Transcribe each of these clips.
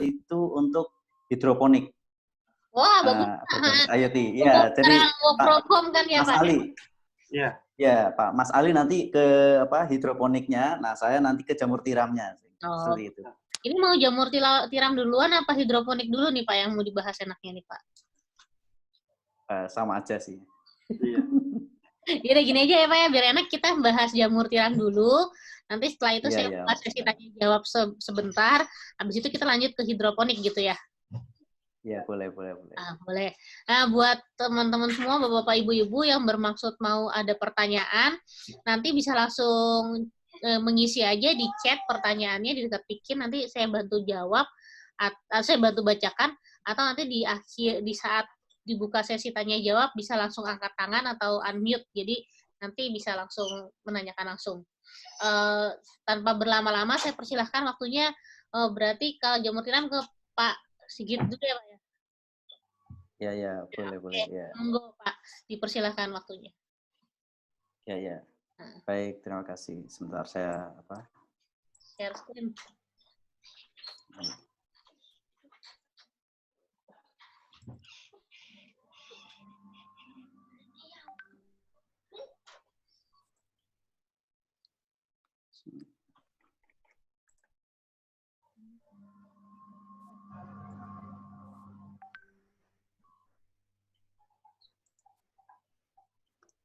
itu untuk hidroponik. Wah, bagus. Berbasis IoT. Ya, jadi work from home kan ya, Mas Pak? Ali. Ya. Ya, Pak Mas Ali nanti ke hidroponiknya, nah saya nanti ke jamur tiramnya. Oh. Seperti itu. Ini mau jamur tiram duluan apa hidroponik dulu nih Pak yang mau dibahas enaknya nih Pak? Sama aja sih. Iya. Jadi gini aja ya Pak ya, biar enak kita bahas jamur tiram dulu. Nanti setelah itu saya buka sesi tanya jawab sebentar. Habis itu kita lanjut ke hidroponik gitu ya. Ya, boleh. Boleh. Nah, buat teman-teman semua, Bapak-bapak, Ibu-ibu yang bermaksud mau ada pertanyaan, nanti bisa langsung mengisi aja di chat pertanyaannya, diketikin, nanti saya bantu jawab, atau saya bantu bacakan, atau nanti di saat dibuka sesi tanya jawab bisa langsung angkat tangan atau unmute, jadi nanti bisa langsung menanyakan langsung. Tanpa berlama-lama, saya persilahkan waktunya, berarti kalau jamur tiram ke Pak Sigit dulu ya Pak ya? Ya, boleh. Ya. Monggo Pak, dipersilahkan waktunya. Ya. Baik, terima kasih. Sebentar saya share screen.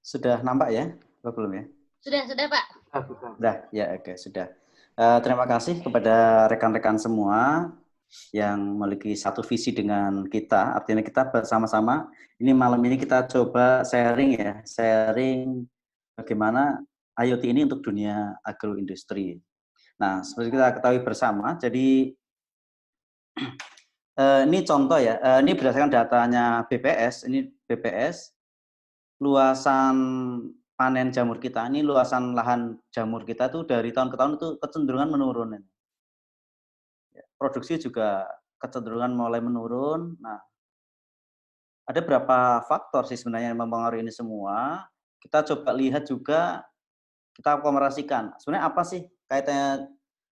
Sudah nampak ya? Belum ya? Sudah Pak. Sudah, ya oke, sudah. Terima kasih kepada rekan-rekan semua yang memiliki satu visi dengan kita. Artinya kita bersama-sama, ini malam ini kita coba sharing bagaimana IoT ini untuk dunia agroindustri. Nah, seperti kita ketahui bersama, jadi ini contoh ya, ini berdasarkan datanya BPS, luasan panen jamur kita, ini luasan lahan jamur kita tuh dari tahun ke tahun itu kecenderungan menurun. Produksi juga kecenderungan mulai menurun. Nah, ada beberapa faktor sih sebenarnya yang mempengaruhi ini semua. Kita coba lihat juga, kita komparasikan. Sebenarnya apa sih kaitannya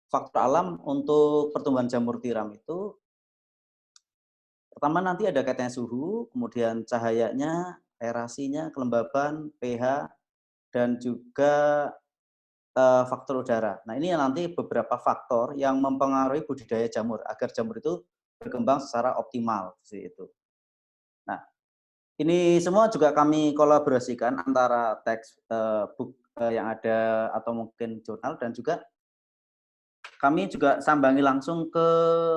faktor alam untuk pertumbuhan jamur tiram itu? Pertama nanti ada kaitannya suhu, kemudian cahayanya, aerasinya, kelembaban, pH, dan juga faktor udara. Nah, ini nanti beberapa faktor yang mempengaruhi budidaya jamur agar jamur itu berkembang secara optimal seperti itu. Nah, ini semua juga kami kolaborasikan antara teks book yang ada atau mungkin jurnal, dan juga kami juga sambangi langsung ke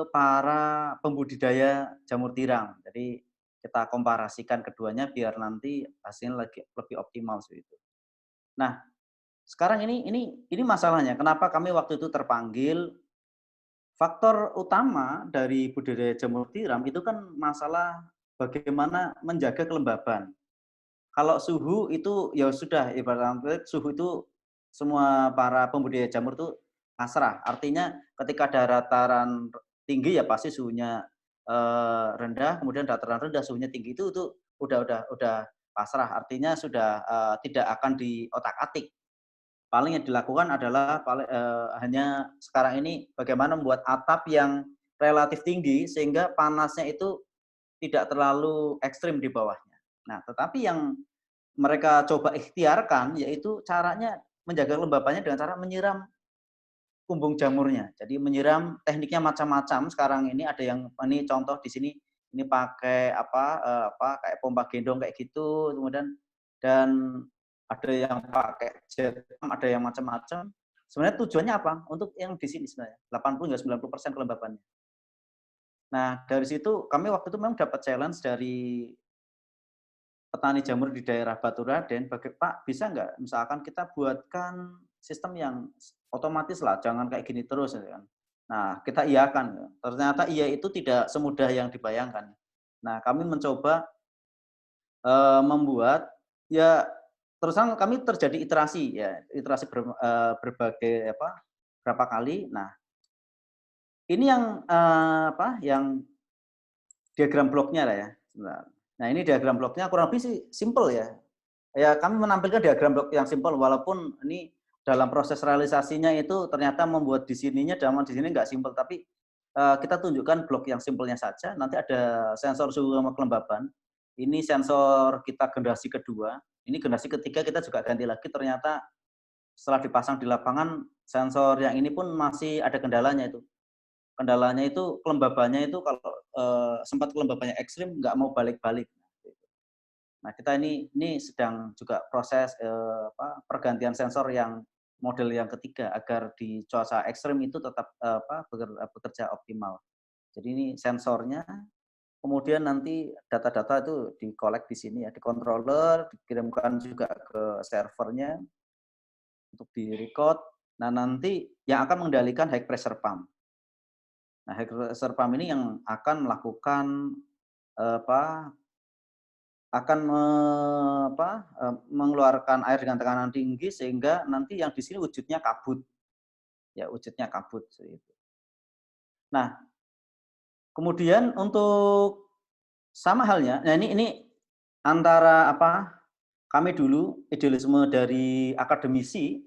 para pembudidaya jamur tiram. Jadi kita komparasikan keduanya biar nanti hasilnya lebih optimal seperti itu. Nah, sekarang ini masalahnya. Kenapa kami waktu itu terpanggil? Faktor utama dari budidaya jamur tiram itu kan masalah bagaimana menjaga kelembaban. Kalau suhu itu ya sudah, ibaratnya suhu itu semua para pembudidaya jamur itu pasrah. Artinya ketika ada dataran tinggi ya pasti suhunya rendah, kemudian dataran rendah suhunya tinggi, itu udah pasrah. Artinya sudah tidak akan diotak-atik. Paling yang dilakukan adalah hanya sekarang ini bagaimana membuat atap yang relatif tinggi sehingga panasnya itu tidak terlalu ekstrim di bawahnya. Nah, tetapi yang mereka coba ikhtiarkan yaitu caranya menjaga kelembabannya dengan cara menyiram kumbung jamurnya. Jadi menyiram tekniknya macam-macam. Sekarang ini ada yang ini contoh di sini ini pakai kayak pompa gendong kayak gitu, kemudian dan ada yang pakai jet, ada yang macam-macam. Sebenarnya tujuannya apa? Untuk yang di sini sebenarnya 80 hingga 90% kelembabannya. Nah, dari situ kami waktu itu memang dapat challenge dari petani jamur di daerah Baturaden, Pak, bisa nggak misalkan kita buatkan sistem yang otomatis lah, jangan kayak gini terus kan. Nah, kita iakan. Ternyata iya itu tidak semudah yang dibayangkan. Nah, kami mencoba membuat ya terus kami terjadi iterasi berbagai berapa kali. Nah, ini yang yang diagram bloknya lah ya. Nah, ini diagram bloknya kurang lebih sih simple ya. Ya, kami menampilkan diagram blok yang simple walaupun ini dalam proses realisasinya itu ternyata membuat di sininya di sini nggak simple, tapi kita tunjukkan blok yang simpelnya saja, nanti ada sensor suhu sama kelembaban. Ini sensor kita generasi kedua, ini generasi ketiga kita juga ganti lagi, ternyata setelah dipasang di lapangan, sensor yang ini pun masih ada kendalanya itu. Kendalanya itu kelembabannya itu kalau sempat kelembabannya ekstrim, nggak mau balik-balik. Nah, kita ini sedang juga proses pergantian sensor yang model yang ketiga agar di cuaca ekstrim itu tetap bekerja optimal. Jadi ini sensornya, kemudian nanti data-data itu di-collect di sini ya, di controller, dikirimkan juga ke servernya untuk di-record. Nah, nanti yang akan mengendalikan high pressure pump. Nah, high pressure pump ini yang akan melakukan mengeluarkan air dengan tekanan tinggi sehingga nanti yang di sini wujudnya kabut. Ya, wujudnya kabut seperti itu. Nah, kemudian untuk sama halnya, nah ini antara kami dulu idealisme dari akademisi,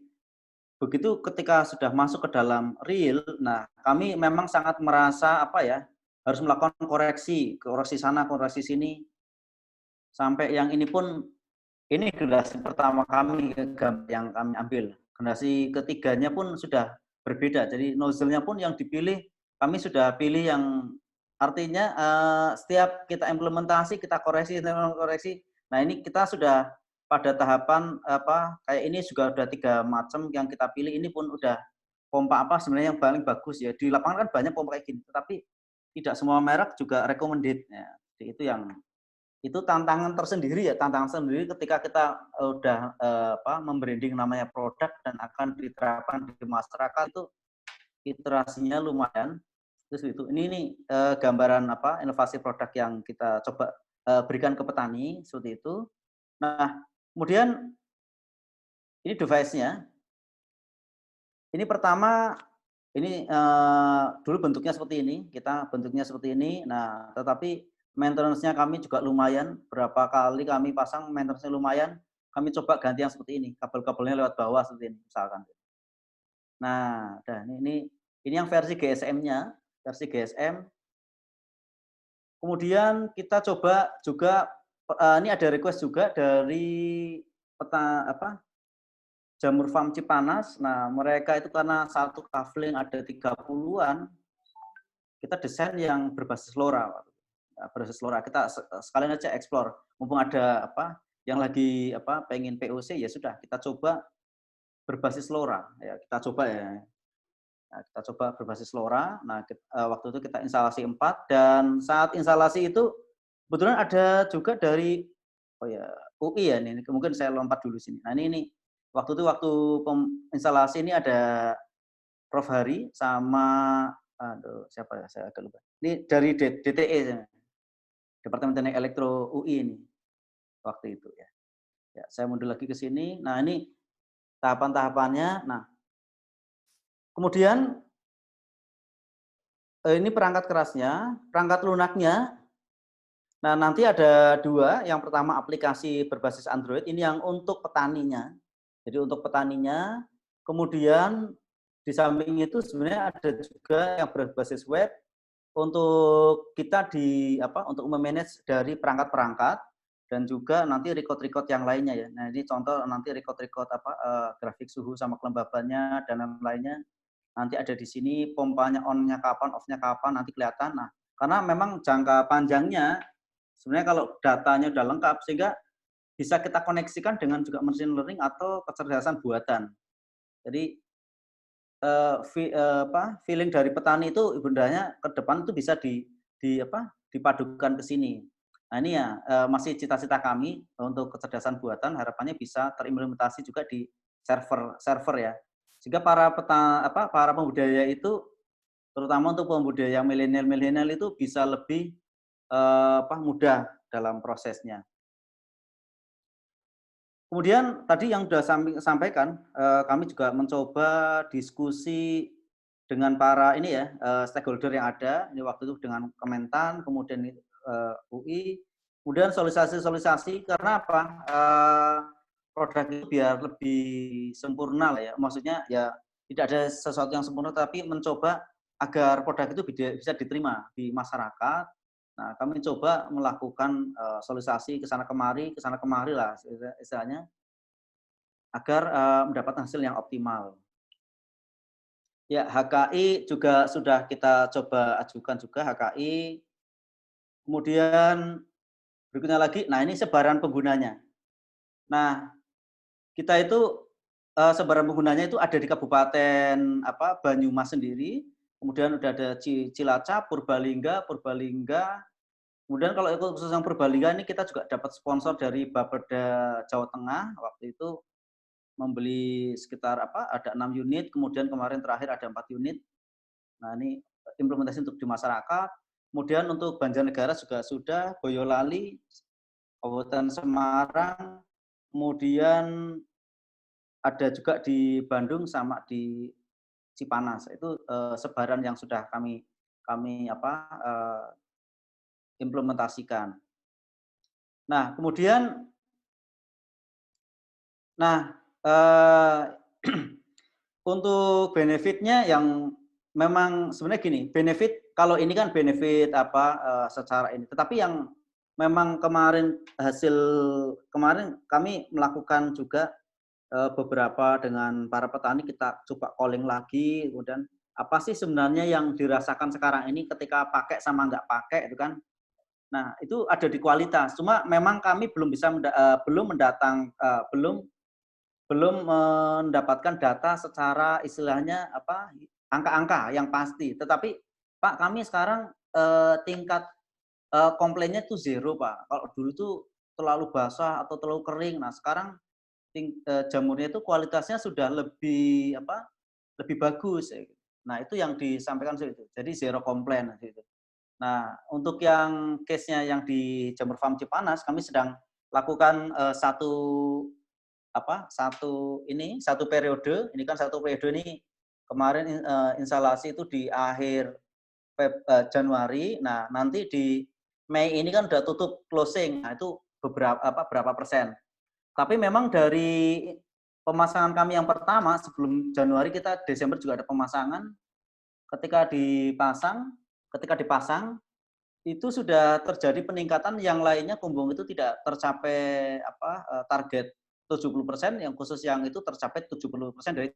begitu ketika sudah masuk ke dalam real, nah kami memang sangat merasa harus melakukan koreksi sana, koreksi sini, sampai yang ini pun, ini generasi pertama kami yang kami ambil. Generasi ketiganya pun sudah berbeda. Jadi nozzle-nya pun yang dipilih, kami sudah pilih yang artinya setiap kita implementasi, kita koreksi. Nah, ini kita sudah pada tahapan kayak ini juga udah 3 macam yang kita pilih. Ini pun udah pompa sebenarnya yang paling bagus ya. Di lapangan kan banyak pompa kayak gini, tetapi tidak semua merek juga recommended ya. Jadi itu tantangan tersendiri ketika kita udah membranding namanya produk dan akan diterapkan di masyarakat, itu iterasinya lumayan. Terus itu ini gambaran inovasi produk yang kita coba berikan ke petani seperti itu. Nah, kemudian ini device-nya. Ini pertama ini dulu bentuknya seperti ini, kita bentuknya seperti ini. Nah, tetapi maintenance-nya kami juga lumayan, berapa kali kami pasang maintenance-nya lumayan, kami coba ganti yang seperti ini, kabel-kabelnya lewat bawah seperti ini misalkan. Nah, ini yang versi GSM-nya, versi GSM. Kemudian kita coba juga ini ada request juga dari Jamur Farm Cipanas. Nah, mereka itu karena satu kafling ada 30-an, kita desain yang berbasis LoRa. Berbasis LoRa, kita sekalian aja explore. Mumpung ada yang lagi pengen POC, ya sudah kita coba berbasis LoRa. Ya, kita coba ya. Nah, kita coba berbasis LoRa. Nah, waktu itu kita instalasi 4 dan saat instalasi itu kebetulan ada juga dari UI ya, ini mungkin saya lompat dulu sini. Nah, ini waktu instalasi ini ada Prof Hari sama siapa ya, saya agak lupa. Ini dari DTE, Departemen Teknik Elektro UI ini waktu itu ya. Ya, saya mundur lagi ke sini. Nah, ini tahapan-tahapannya. Nah, kemudian ini perangkat kerasnya, perangkat lunaknya. Nah, nanti ada 2. Yang pertama aplikasi berbasis Android, ini yang untuk petaninya. Jadi untuk petaninya, kemudian di samping itu sebenarnya ada juga yang berbasis web untuk kita untuk memanage dari perangkat-perangkat dan juga nanti record yang lainnya ya. Nah, ini contoh nanti record grafik suhu sama kelembabannya dan lain-lainnya. Nanti ada di sini pompanya on-nya kapan, off-nya kapan, nanti kelihatan. Nah, karena memang jangka panjangnya sebenarnya kalau datanya udah lengkap sehingga bisa kita koneksikan dengan juga machine learning atau kecerdasan buatan. Jadi feeling dari petani itu ibundanya ke depan itu bisa dipadukan ke sini. Nah, ini ya masih cita-cita kami untuk kecerdasan buatan, harapannya bisa terimplementasi juga di server ya. Sehingga para pembudidaya itu, terutama untuk pembudidaya yang milenial itu bisa lebih mudah dalam prosesnya. Kemudian tadi yang sudah sampaikan, kami juga mencoba diskusi dengan para stakeholder yang ada. Ini waktu itu dengan Kementan, kemudian UI, kemudian sosialisasi karena produk itu biar lebih sempurna lah ya. Maksudnya ya tidak ada sesuatu yang sempurna, tapi mencoba agar produk itu bisa diterima di masyarakat. Nah, kami coba melakukan sosialisasi ke sana kemari lah istilahnya, agar mendapatkan hasil yang optimal. Ya, HKI juga sudah kita coba ajukan juga HKI. Kemudian berikutnya lagi, nah ini sebaran penggunanya. Nah, kita itu sebaran penggunanya itu ada di Kabupaten Banyumas sendiri, kemudian udah ada Cilacap, Purbalingga. Kemudian kalau khusus yang Purbalingga ini kita juga dapat sponsor dari Bapeda Jawa Tengah, waktu itu membeli sekitar ada 6 unit, kemudian kemarin terakhir ada 4 unit. Nah, ini implementasi untuk di masyarakat. Kemudian untuk Banjarnegara juga sudah, Boyolali, Kabupaten Semarang, kemudian ada juga di Bandung sama di Cipanas. Itu sebaran yang sudah kami implementasikan. Nah, kemudian untuk benefitnya yang memang sebenarnya gini, benefit kalau ini kan benefit secara ini, tetapi yang memang kemarin kami melakukan juga beberapa dengan para petani, kita coba calling lagi, kemudian apa sih sebenarnya yang dirasakan sekarang ini ketika pakai sama nggak pakai itu kan. Nah, itu ada di kualitas. Cuma memang kami belum bisa belum mendapatkan data secara istilahnya angka-angka yang pasti. Tetapi Pak, kami sekarang tingkat komplainnya itu zero, Pak. Kalau dulu tuh terlalu basah atau terlalu kering. Nah, sekarang jamurnya itu kualitasnya sudah lebih bagus. Nah, itu yang disampaikan itu. Jadi zero komplain gitu. Nah, untuk yang case-nya yang di Jamur Farm Cipanas, kami sedang lakukan satu periode. Ini kan satu periode ini kemarin instalasi itu di akhir Januari. Nah, nanti di Mei ini kan udah tutup closing. Nah, itu berapa persen. Tapi memang dari pemasangan kami yang pertama sebelum Januari, kita Desember juga ada pemasangan. Ketika dipasang itu sudah terjadi peningkatan, yang lainnya kumbung itu tidak tercapai target 70%, yang khusus yang itu tercapai 70% dari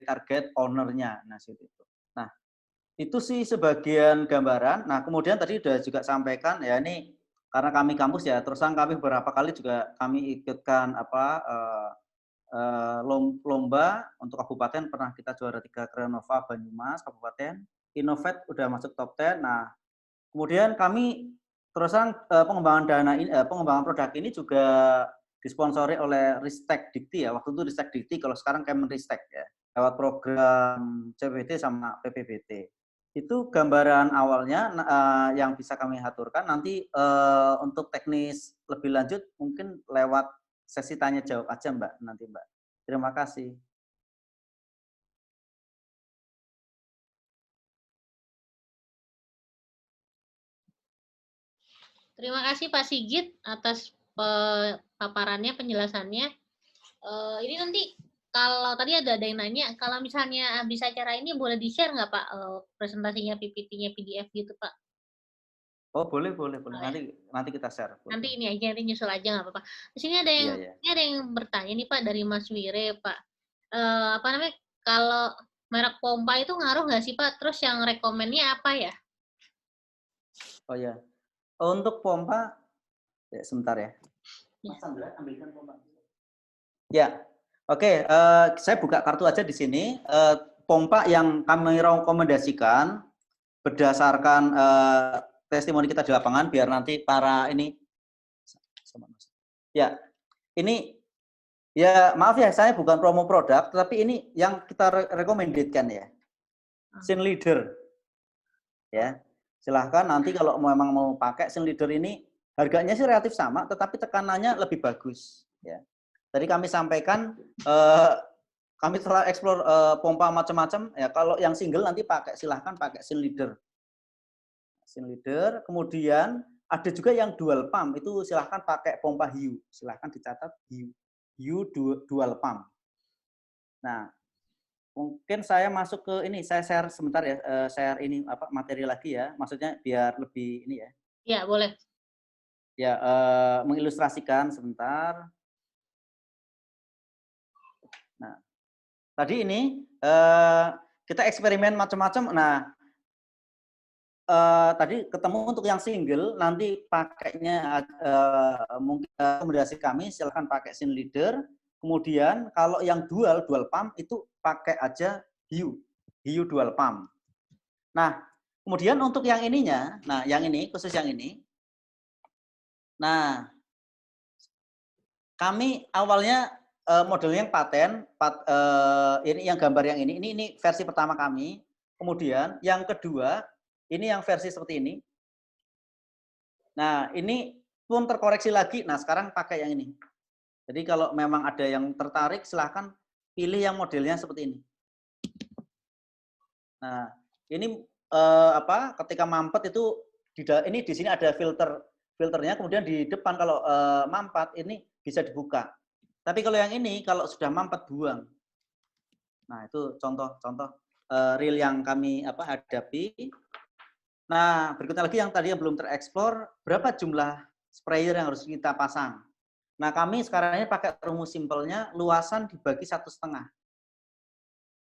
target owner-nya. Nah, itu. Nah, itu sih sebagian gambaran. Nah, kemudian tadi sudah juga sampaikan ya, ini karena kami kampus ya, terus kami beberapa kali juga kami ikutkan lomba untuk kabupaten, pernah kita juara 3 Krenova Banyumas kabupaten, Innovate udah masuk top 10. Nah, kemudian kami terusan pengembangan produk ini juga disponsori oleh Ristek Dikti ya. Waktu itu Ristek Dikti, kalau sekarang Kemenristek ya. Lewat program CPBT sama PPBT. Itu gambaran awalnya yang bisa kami aturkan. Nanti untuk teknis lebih lanjut mungkin lewat sesi tanya jawab aja Mbak, nanti Mbak. Terima kasih. Terima kasih Pak Sigit atas paparannya, penjelasannya. Ini nanti kalau tadi ada yang nanya, kalau misalnya habis acara ini boleh di-share nggak Pak presentasinya, PPT-nya, PDF gitu Pak? Oh, boleh. Nanti kita share. Nanti ini aja, nanti nyusul aja nggak apa-apa. Di sini ada yang Ini ada yang bertanya nih Pak, dari Mas Wire Pak. Kalau merek pompa itu ngaruh nggak sih Pak? Terus yang rekomennya apa ya? Oh ya, untuk pompa, ya sebentar ya. Mas Sandra, ambilkan pompa. Ya, oke. Saya buka kartu aja di sini. Pompa yang kami rekomendasikan berdasarkan testimoni kita di lapangan, biar nanti para ini. Ya, ini ya maaf ya, saya bukan promo produk, tetapi ini yang kita rekomendasikan ya. Scene Leader. Ya, silahkan nanti kalau memang mau pakai Scene Leader ini, harganya sih relatif sama, tetapi tekanannya lebih bagus. Ya. Tadi kami sampaikan, kami telah eksplor pompa macam-macam. Ya, kalau yang single nanti silahkan pakai Scene Leader. Scene Leader. Kemudian ada juga yang dual pump, itu silahkan pakai pompa hiu. Silahkan dicatat hiu dual pump. Nah, Mungkin saya masuk ke ini, saya share sebentar ya, share ini apa materi lagi ya, maksudnya biar lebih ini ya. Ya, boleh. Ya, mengilustrasikan sebentar. Nah, tadi ini, kita eksperimen macam-macam. Nah, tadi ketemu untuk yang single, nanti pakainya, mungkin rekomendasi kami silakan pakai Scene Leader. Kemudian kalau yang dual pump itu pakai aja hiu dual pump. Nah, kemudian untuk yang ininya, nah yang ini, khusus yang ini, nah kami awalnya modelnya yang paten, ini yang gambar yang ini versi pertama kami. Kemudian yang kedua, ini yang versi seperti ini. Nah, ini pun terkoreksi lagi. Nah, sekarang pakai yang ini. Jadi kalau memang ada yang tertarik, silahkan pilih yang modelnya seperti ini. Nah, ini ketika mampet itu ini di sini ada filternya, kemudian di depan kalau mampet ini bisa dibuka. Tapi kalau yang ini kalau sudah mampet buang. Nah, itu contoh-contoh real yang kami hadapi. Nah, berikutnya lagi yang tadi yang belum tereksplor, berapa jumlah sprayer yang harus kita pasang. Nah, kami sekarang ini pakai rumus simpelnya, luasan dibagi 1,5.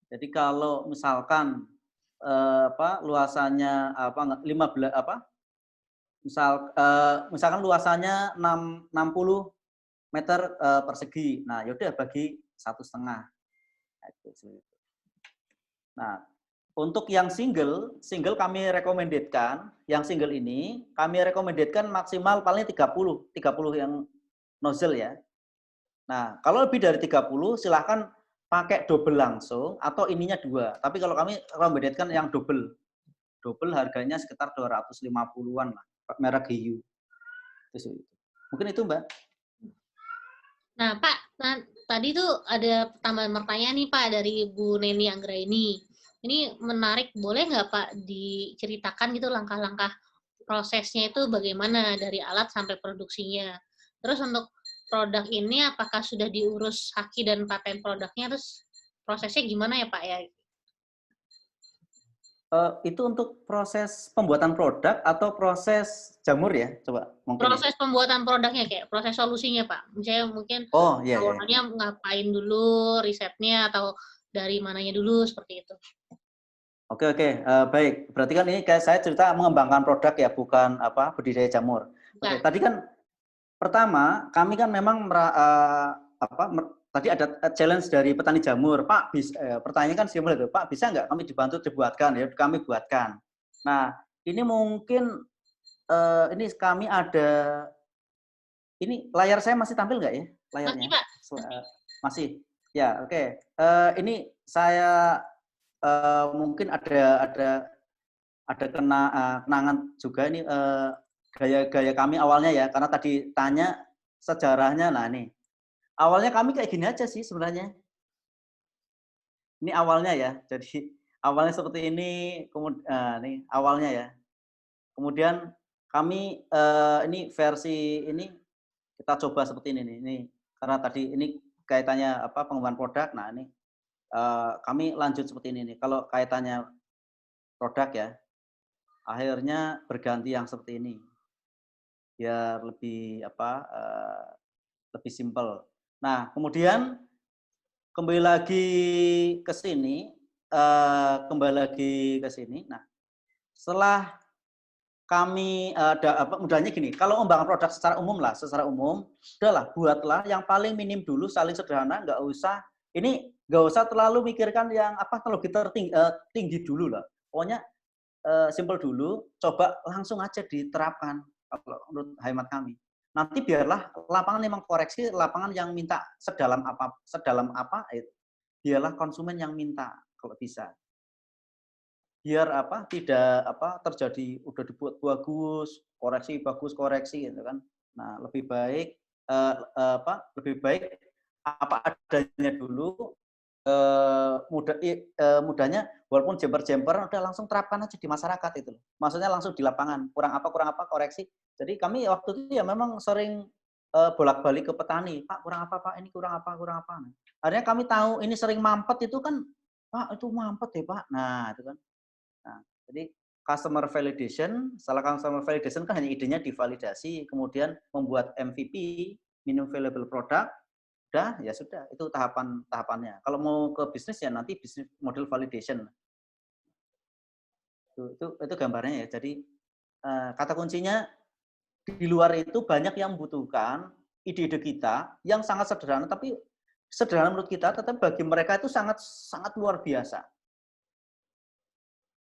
Jadi kalau misalkan luasannya 15 misalkan luasannya 60 meter persegi. Nah, yaudah bagi 1,5. Nah, untuk yang single kami recommendedkan, yang single ini kami recommendedkan maksimal paling 30 yang nozzle ya. Nah, kalau lebih dari 30 silahkan pakai double langsung atau ininya 2. Tapi kalau kami recommendedkan yang double. Double harganya sekitar 250-an lah, merek Hiu. Mungkin itu, Mbak. Nah, Pak, tadi tuh ada tambahan pertanyaan nih, Pak, dari Bu Neni Anggraini. Ini menarik, boleh nggak, Pak, diceritakan gitu langkah-langkah prosesnya itu bagaimana dari alat sampai produksinya? Terus untuk produk ini apakah sudah diurus haki dan paten produknya, terus prosesnya gimana ya, Pak, ya? Itu untuk proses pembuatan produk atau proses jamur ya? Coba mungkin Proses pembuatan produknya, kayak proses solusinya, Pak. Misalnya mungkin Oh, iya, iya. awalnya ngapain dulu risetnya atau dari mananya dulu, seperti itu. Oke, baik. Berarti kan ini kayak saya cerita mengembangkan produk ya, bukan budidaya jamur. Oke, Nah, tadi kan pertama kami kan memang tadi ada challenge dari petani jamur, Pak. Pertanyaan kan simpel itu, Pak, bisa nggak kami dibantu dibuatkan ya? Kami buatkan. Nah, ini mungkin ini kami ada ini layar saya masih tampil nggak ya masih, layarnya? Pak. Masih. Ya, oke. Ini saya mungkin ada kenangan juga ini gaya kami awalnya ya, karena tadi tanya sejarahnya. Nah, ini awalnya kami kayak gini aja sih sebenarnya. Ini awalnya ya. Jadi awalnya seperti ini, kemudian ini awalnya ya. Kemudian kami ini versi ini kita coba seperti ini nih. Ini karena tadi ini kaitannya pengembangan produk. Nah, ini kami lanjut seperti ini nih. Kalau kaitannya produk ya, akhirnya berganti yang seperti ini. Biar lebih lebih simpel. Nah, kemudian kembali lagi ke sini, Nah, setelah kami modalnya gini, kalau membangun produk secara umum, udahlah buatlah yang paling minim dulu, saling sederhana, nggak usah terlalu mikirkan yang teknologi tinggi dulu lah. Pokoknya simple dulu, coba langsung aja diterapkan kalau menurut hemat kami. Nanti biarlah lapangan memang koreksi, lapangan yang minta sedalam apa, biarlah konsumen yang minta kalau bisa. Biar tidak terjadi udah dibuat bagus, koreksi gitu kan. Nah, lebih baik apa adanya dulu, mudahnya walaupun jemper-jemper udah langsung terapkan aja di masyarakat itu. Maksudnya langsung di lapangan, kurang apa koreksi. Jadi kami waktu itu ya memang sering bolak-balik ke petani, Pak kurang apa Pak, ini kurang apa. Akhirnya kami tahu ini sering mampet itu kan Pak itu mampet ya Pak. Nah itu kan. Nah, jadi customer validation, setelah customer validation kan hanya idenya divalidasi, kemudian membuat MVP, minimum viable product, udah ya sudah, itu tahapannya. Kalau mau ke bisnis ya nanti bisnis model validation. Itu gambarnya ya. Jadi kata kuncinya di luar itu banyak yang membutuhkan ide-ide kita yang sangat sederhana, tapi sederhana menurut kita, tetapi bagi mereka itu sangat sangat luar biasa.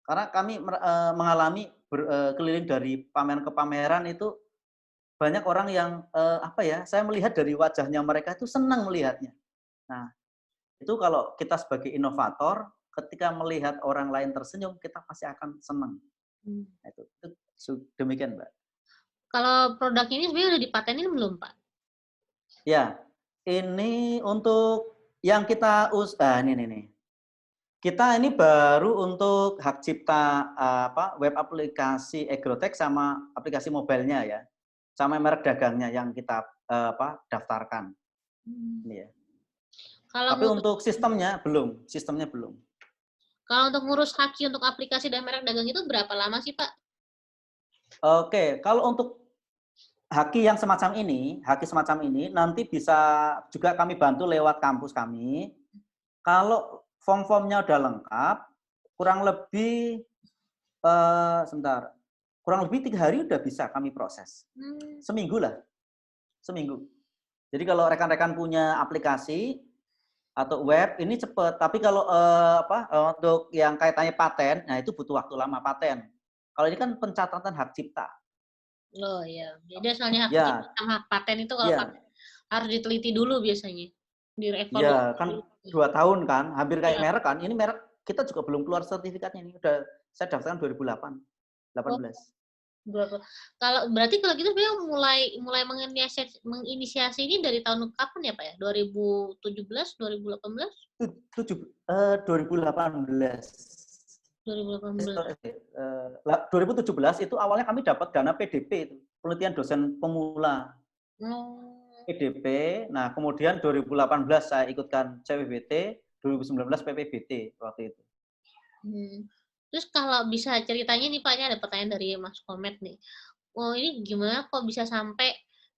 Karena kami mengalami keliling dari pameran ke pameran itu banyak orang yang apa ya, saya melihat dari wajahnya mereka itu senang melihatnya. Nah, itu kalau kita sebagai inovator, ketika melihat orang lain tersenyum, kita pasti akan senang. Nah, itu demikian, Mbak. Kalau produk ini sebenarnya udah dipatenin belum, Pak? Ya, ini untuk yang kita ini. Kita ini baru untuk hak cipta web aplikasi Agrotech sama aplikasi mobilenya ya, sama merek dagangnya yang kita daftarkan. Ini ya. Tapi untuk sistemnya belum. Kalau untuk ngurus haki untuk aplikasi dan merek dagang itu berapa lama sih, Pak? Oke, kalau untuk haki semacam ini nanti bisa juga kami bantu lewat kampus kami. Kalau form-formnya udah lengkap, kurang lebih 3 hari udah bisa kami proses. Seminggu. Jadi kalau rekan-rekan punya aplikasi atau web ini cepat. Tapi kalau untuk yang kaitannya paten, nah itu butuh waktu lama paten. Kalau ini kan pencatatan hak cipta. Oh iya, beda soalnya hak cipta sama hak paten itu kalau paten harus diteliti dulu biasanya. Direvaluasi. Iya, kan 2 tahun kan, hampir kayak merek kan. Ini merek kita juga belum keluar sertifikatnya ini. Udah saya daftarkan 2018. Kalau berarti kalau gitu sebenarnya mulai menginisiasi ini dari tahun kapan ya, Pak ya? 2017, 2018? 2018. 2017 itu awalnya kami dapat dana PDP itu, penelitian dosen pemula. PDP, nah kemudian 2018 saya ikutkan CWBT, 2019 PPBT waktu itu. Terus kalau bisa ceritanya nih Pak, ini ada pertanyaan dari Mas Komet nih. Oh ini gimana kok bisa sampai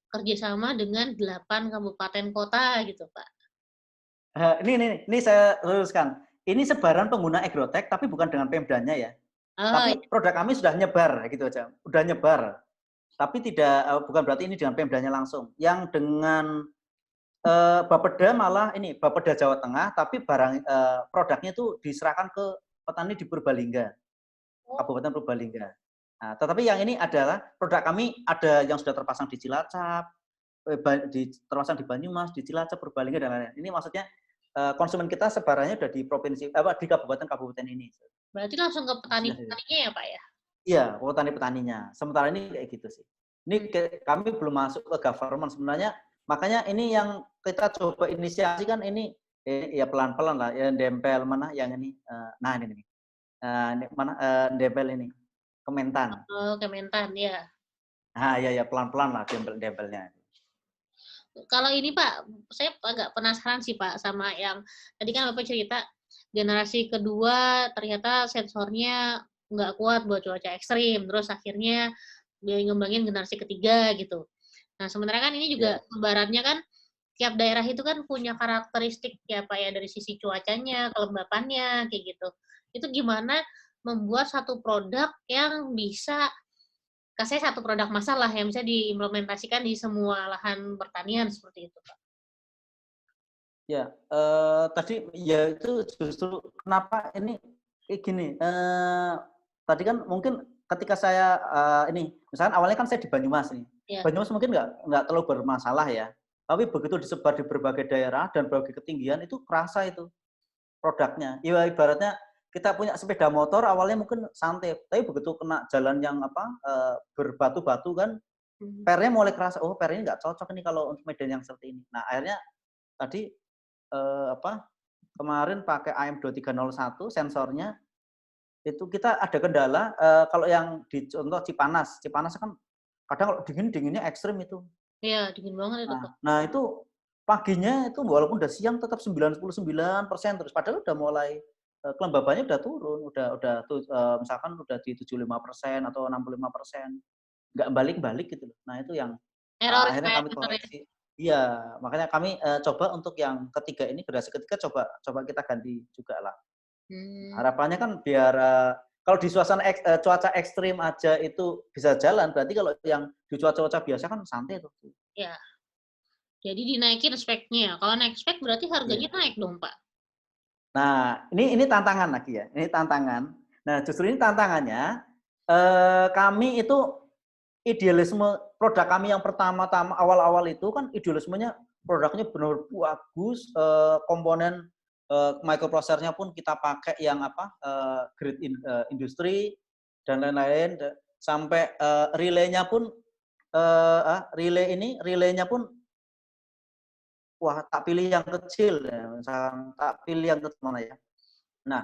kerjasama dengan 8 kabupaten kota gitu Pak? Ini saya luruskan. Ini sebaran pengguna Agrotech tapi bukan dengan Pemdanya ya. Tapi produk kami sudah nyebar gitu aja. Udah nyebar. Tapi bukan berarti ini dengan Pemdanya langsung. Yang dengan Bapeda malah ini Bapeda Jawa Tengah tapi produknya itu diserahkan ke petani di Purbalingga. Kabupaten Purbalingga. Nah, tetapi yang ini adalah produk kami ada yang sudah terpasang di Cilacap, terpasang di Banyumas, di Cilacap, Purbalingga dan lain-lain. Ini maksudnya konsumen kita sebarannya udah di provinsi di kabupaten ini. Berarti langsung ke petani-petaninya ya Pak ya? Iya, petani-petaninya. Sementara ini kayak gitu sih. Ini kami belum masuk ke government sebenarnya. Makanya ini yang kita coba inisiasi kan ini ya pelan-pelan lah. Ya dempel mana yang ini. Nah ini mana dempel ini. Kementan. Oh, Kementan ya. Nah ya pelan-pelan lah dempelnya. Kalau ini Pak, saya agak penasaran sih Pak sama yang tadi kan Bapak cerita generasi kedua ternyata sensornya nggak kuat buat cuaca ekstrim, terus akhirnya dia ngembangin generasi ketiga gitu. Nah sementara kan ini juga sebarannya kan tiap daerah itu kan punya karakteristik ya Pak ya dari sisi cuacanya, kelembapannya kayak gitu. Itu gimana membuat satu produk yang bisa kasih satu produk masalah yang bisa diimplementasikan di semua lahan pertanian seperti itu, Pak. Ya, tadi ya itu justru kenapa ini gini. Tadi kan mungkin ketika saya misalkan awalnya kan saya di Banyumas nih. Ya. Banyumas mungkin nggak terlalu bermasalah ya. Tapi begitu disebar di berbagai daerah dan berbagai ketinggian itu kerasa itu produknya. Ya ibaratnya kita punya sepeda motor awalnya mungkin santai, tapi begitu kena jalan yang berbatu-batu kan, pernya mulai kerasa, oh per ini nggak cocok nih kalau untuk medan yang seperti ini. Nah akhirnya tadi kemarin pakai AM2301 sensornya itu kita ada kendala kalau yang di contoh Cipanas kan kadang kalau dinginnya ekstrim itu. Iya dingin banget itu. Nah itu paginya itu walaupun udah siang tetap 99% terus padahal udah mulai kelembabannya udah turun, misalkan udah di 75% atau 65%, nggak balik-balik gitu loh. Nah itu yang Error akhirnya ya, kami error ya. koreksi. Iya, makanya kami coba untuk yang ketiga ini, generasi ketiga coba kita ganti juga lah. Hmm, Harapannya kan biar kalau di suasana cuaca ekstrim aja itu bisa jalan, berarti kalau yang di cuaca-cuaca biasa kan santai tuh. ya. Jadi dinaikin speknya. Kalau naik spek berarti harganya Iya. naik dong, Pak. Nah, ini tantangan lagi ya. Ini tantangan. Nah, justru ini tantangannya kami itu idealisme produk kami yang pertama-tama awal-awal itu kan idealismenya produknya benar bagus, komponen microprocessor-nya pun kita pakai yang apa grade industri dan lain-lain sampai relaynya pun relaynya pun wah tak pilih yang kecil ya, misalkan tak pilih yang kecil mana ya. Nah,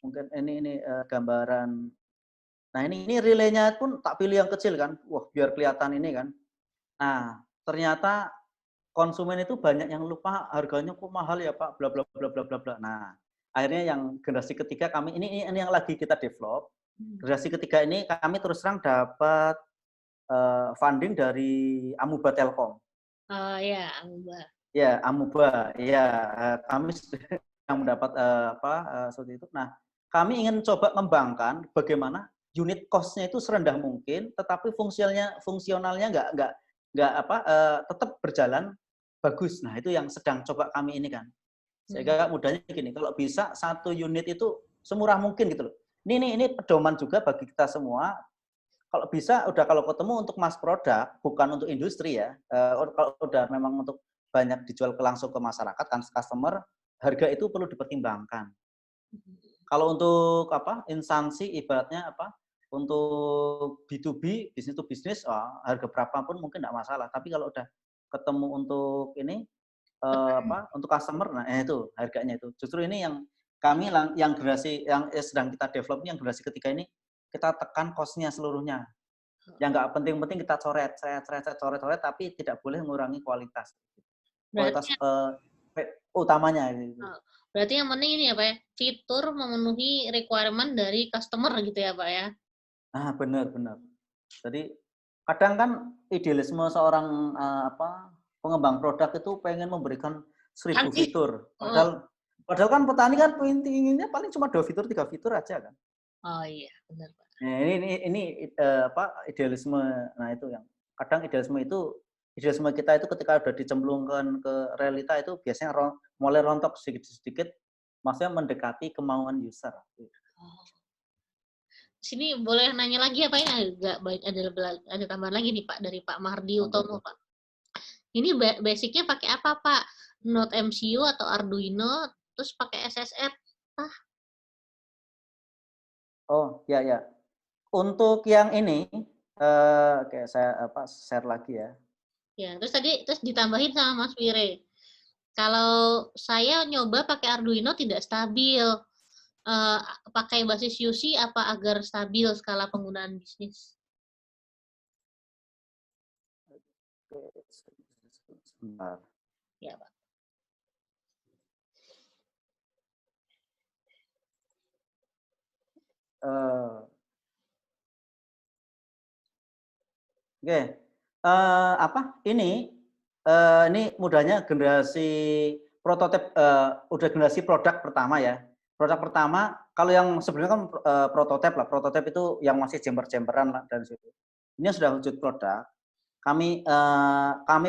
mungkin ini gambaran. Nah, ini relaynya pun tak pilih yang kecil kan. Wah, biar kelihatan ini kan. Nah, ternyata konsumen itu banyak yang lupa harganya kok mahal ya Pak, bla bla bla bla bla bla. Nah, akhirnya yang generasi ketiga kami ini yang lagi kita develop. Generasi ketiga ini kami terus terang dapat funding dari Amuba Telkom. Oh ya, Mbak. Ya, Amuba. Ya, kami yang mendapat seperti itu. Nah, kami ingin coba mengembangkan bagaimana unit cost-nya itu serendah mungkin, tetapi fungsionalnya tetap berjalan bagus. Nah, itu yang sedang coba kami ini kan. Sehingga mudahnya gini, kalau bisa satu unit itu semurah mungkin gitu loh. Ini pedoman juga bagi kita semua. Kalau bisa kalau ketemu untuk mass produk, bukan untuk industri ya. Kalau udah memang untuk banyak dijual langsung ke masyarakat kan customer, harga itu perlu dipertimbangkan. Kalau untuk instansi ibaratnya untuk B2B, business to business, harga berapapun mungkin enggak masalah. Tapi kalau udah ketemu untuk ini untuk customer, nah itu harganya itu. Justru ini yang kami yang generasi yang sedang kita develop ini yang generasi ketiga ini kita tekan cost-nya seluruhnya. Yang nggak penting-penting kita coret, tapi tidak boleh mengurangi kualitas. Berarti Kualitas utamanya gitu. berarti yang penting ini ya, Pak ya, fitur memenuhi requirement dari customer gitu ya, Pak ya. Ah, benar. Jadi kadang kan idealisme seorang pengembang produk itu pengen memberikan 1000 Canggih. fitur. Oh, Padahal kan petani kan inginnya paling cuma 2 fitur, 3 fitur aja kan. oh iya, benar, Pak. Nah, ini idealisme. Nah, itu yang kadang idealisme kita itu ketika udah dicemplungkan ke realita itu biasanya mulai rontok sedikit-sedikit, maksudnya mendekati kemauan user. Oh. Sini boleh nanya lagi ya, Pak ya? Agak baik ada tambahan lagi nih, Pak, dari Pak Mardi Utomo, Pak. Ini basicnya pakai apa, Pak? Node MCU atau Arduino, terus pakai SSR? Oh, ya. Untuk yang ini oke saya share lagi ya. Ya, terus ditambahin sama Mas Wire. Kalau saya nyoba pakai Arduino tidak stabil. Pakai basis UC apa agar stabil skala penggunaan bisnis? Oke, sebentar. Ya, Pak. Oke, ini mudahnya generasi prototip, udah generasi produk pertama ya. Produk pertama, kalau yang sebelumnya kan prototip lah, prototip itu yang masih chamber-chamberan lah dari situ. Ini sudah wujud produk. Kami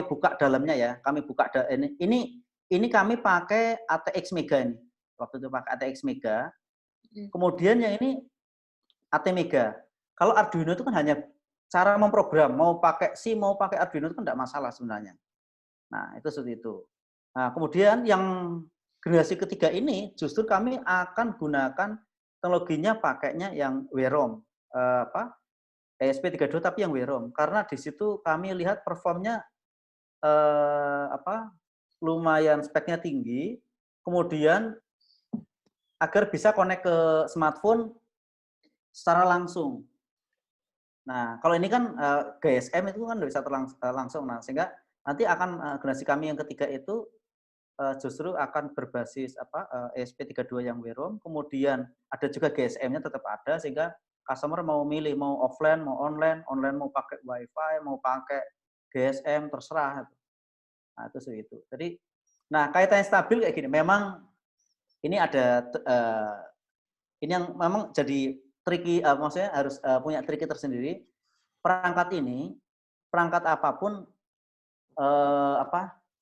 buka dalamnya ya, kami buka ini kami pakai ATX Mega ini. Waktu itu pakai ATX Mega. Kemudian yang ini AT Mega. Kalau Arduino itu kan hanya cara memprogram, mau pakai C, mau pakai Arduino itu kan tidak masalah sebenarnya. Nah, itu seperti itu. Nah, kemudian yang generasi ketiga ini justru kami akan gunakan teknologinya pakainya yang WROM, ESP32 tapi yang WROM, karena di situ kami lihat performnya lumayan speknya tinggi, kemudian agar bisa connect ke smartphone secara langsung. Nah, kalau ini kan GSM itu kan bisa langsung. Nah, sehingga nanti akan generasi kami yang ketiga itu justru akan berbasis ESP32 yang WIROM, kemudian ada juga GSM-nya tetap ada, sehingga customer mau milih, mau offline, mau online, online mau pakai WiFi, mau pakai GSM, terserah. Nah, itu sih itu. Jadi, nah kaitannya stabil kayak gini, memang ini ada ini yang memang jadi tricky, maksudnya harus punya tricky tersendiri. Perangkat apapun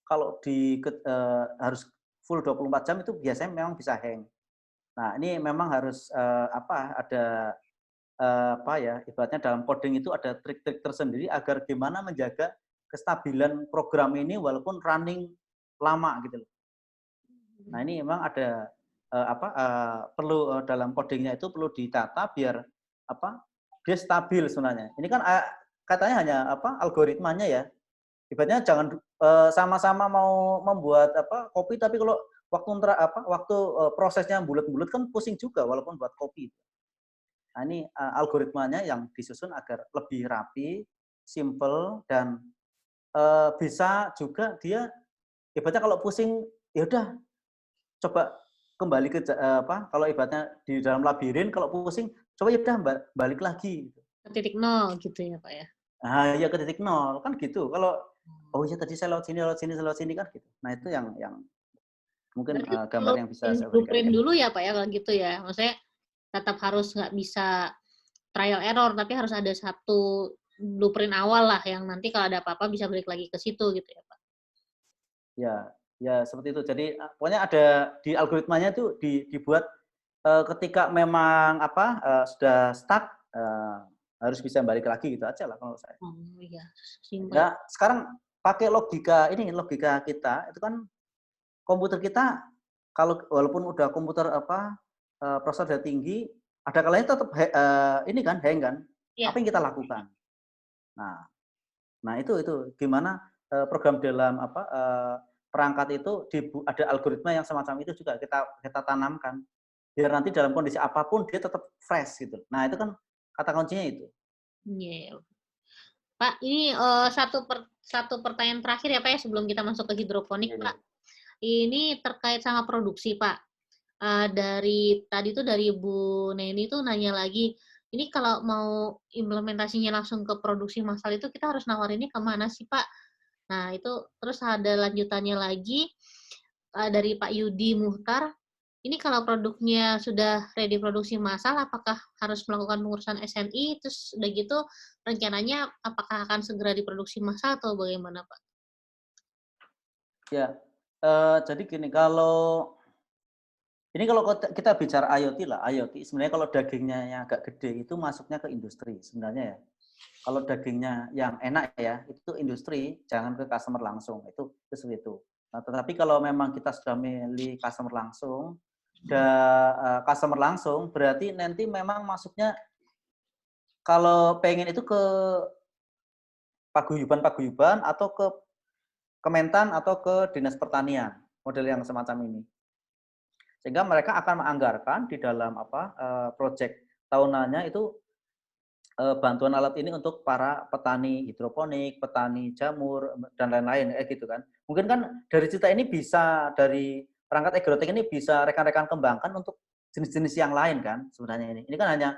kalau harus full 24 jam itu biasanya memang bisa hang. Nah, ini memang harus ada ibaratnya dalam coding itu ada trik-trik tersendiri agar gimana menjaga kestabilan program ini walaupun running lama gitu loh. Nah, ini memang ada perlu dalam codingnya itu perlu ditata biar dia stabil sebenarnya. Ini kan katanya hanya algoritmanya ya. Ibaratnya jangan sama-sama mau membuat kopi, tapi kalau waktu prosesnya bulat-bulat kan pusing juga walaupun buat kopi. Nah, ini algoritmanya yang disusun agar lebih rapi, simple, dan bisa juga dia ibaratnya kalau pusing ya udah coba kembali ke kalau ibaratnya di dalam labirin kalau pusing coba ya udah balik lagi. Ke titik nol gitu ya Pak ya. Nah, ya ke titik nol kan gitu. Kalau oh iya tadi saya lewat sini kan gitu. Nah, itu yang mungkin gambar yang bisa saya berikan. Blueprint dulu ya Pak ya kalau gitu ya. Maksudnya tetap harus nggak bisa trial error, tapi harus ada satu blueprint awal lah yang nanti kalau ada apa-apa bisa balik lagi ke situ gitu ya Pak. Ya seperti itu. Jadi pokoknya ada di algoritmanya itu dibuat ketika memang sudah stuck harus bisa balik lagi gitu aja lah kalau saya. Oh iya, simpel. Ya, sekarang pakai logika kita itu kan komputer kita kalau walaupun udah komputer prosesor tinggi, ada kalanya tetap ini kan hang kan. Ya. Apa yang kita lakukan? Nah itu gimana program dalam perangkat itu ada algoritma yang semacam itu juga kita tanamkan biar nanti dalam kondisi apapun dia tetap fresh gitu. Nah itu kan kata kuncinya itu. Iya. Pak, ini satu pertanyaan terakhir ya Pak ya sebelum kita masuk ke hidroponik Pak. Ini terkait sama produksi Pak. Dari tadi tuh dari Bu Neni tuh nanya lagi, ini kalau mau implementasinya langsung ke produksi massal itu kita harus nawarinnya kemana sih Pak? Nah itu terus ada lanjutannya lagi dari Pak Yudi Muhtar. Ini kalau produknya sudah ready produksi massal, apakah harus melakukan pengurusan SNI? Terus udah gitu rencananya apakah akan segera diproduksi massal atau bagaimana Pak? Ya, jadi gini, kalau kita bicara IoT lah, IoT sebenarnya kalau dagingnya yang agak gede itu masuknya ke industri sebenarnya ya. Kalau dagingnya yang enak ya, itu industri, jangan ke customer langsung, itu seperti itu. Nah, tetapi kalau memang kita sudah milih customer langsung, customer langsung berarti nanti memang masuknya kalau pengen itu ke paguyuban atau ke Kementan atau ke Dinas Pertanian, model yang semacam ini. Sehingga mereka akan menganggarkan di dalam proyek tahunannya itu bantuan alat ini untuk para petani hidroponik, petani jamur dan lain-lain gitu kan. Mungkin kan dari cerita ini bisa dari perangkat agrotek ini bisa rekan-rekan kembangkan untuk jenis-jenis yang lain kan sebenarnya ini. Ini kan hanya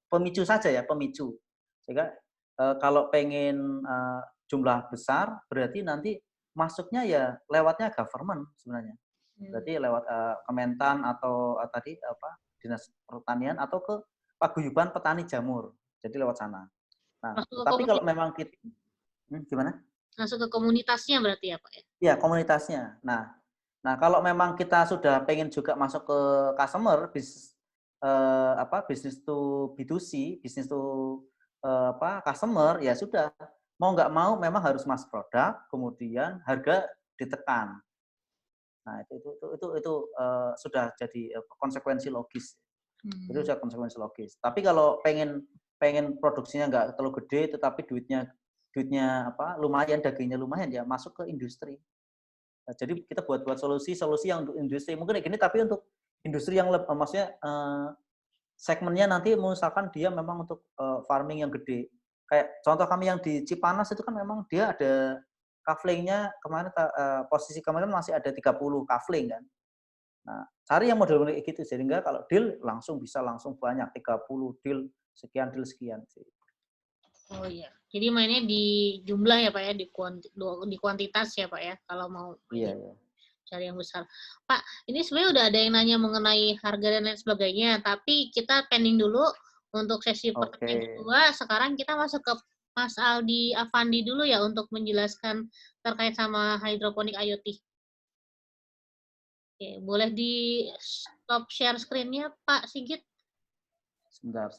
pemicu saja ya, pemicu. Sehingga kalau pengen jumlah besar berarti nanti masuknya ya lewatnya government sebenarnya. Berarti lewat Kementan atau tadi Dinas Pertanian atau ke paguyuban petani jamur. Jadi lewat sana. Nah, tapi kalau memang kita gimana? Masuk ke komunitasnya berarti ya, Pak ya? Iya, komunitasnya. Nah kalau memang kita sudah pengen juga masuk ke customer bisnis to B2C, bisnis to customer, ya sudah. Mau nggak mau memang harus mass product, kemudian harga ditekan. Nah, itu sudah jadi konsekuensi logis. Itu sudah konsekuensi logis. Tapi kalau pengen produksinya nggak terlalu gede, tetapi duitnya lumayan, dagingnya lumayan, ya masuk ke industri. Nah, jadi kita buat solusi yang untuk industri. Mungkin kayak gini, tapi untuk industri yang maksudnya segmennya nanti misalkan dia memang untuk farming yang gede. Kayak contoh kami yang di Cipanas itu kan memang dia ada kaflingnya kemarin posisi kemarin masih ada 30 kafling kan. Nah, cari yang model kayak gitu sehingga kalau deal langsung bisa langsung banyak 30 deal sekian sih. Oh iya. Jadi mainnya di jumlah ya Pak ya, di kuantitas ya Pak ya, kalau mau Iya, iya. cari yang besar. Pak, ini sebenarnya udah ada yang nanya mengenai harga dan lain sebagainya, tapi kita pending dulu untuk sesi pertanyaan kedua. Sekarang kita masuk ke Mas Aldi Afandi dulu ya untuk menjelaskan terkait sama hydroponic IoT. Oke, boleh di stop share screen-nya Pak Sigit? Sebentar.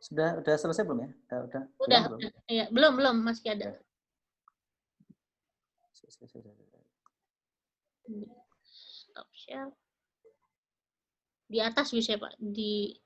Sudah selesai belum ya? Udah. Ya, belum, masih ada. Stop share. Di atas bisa Pak, di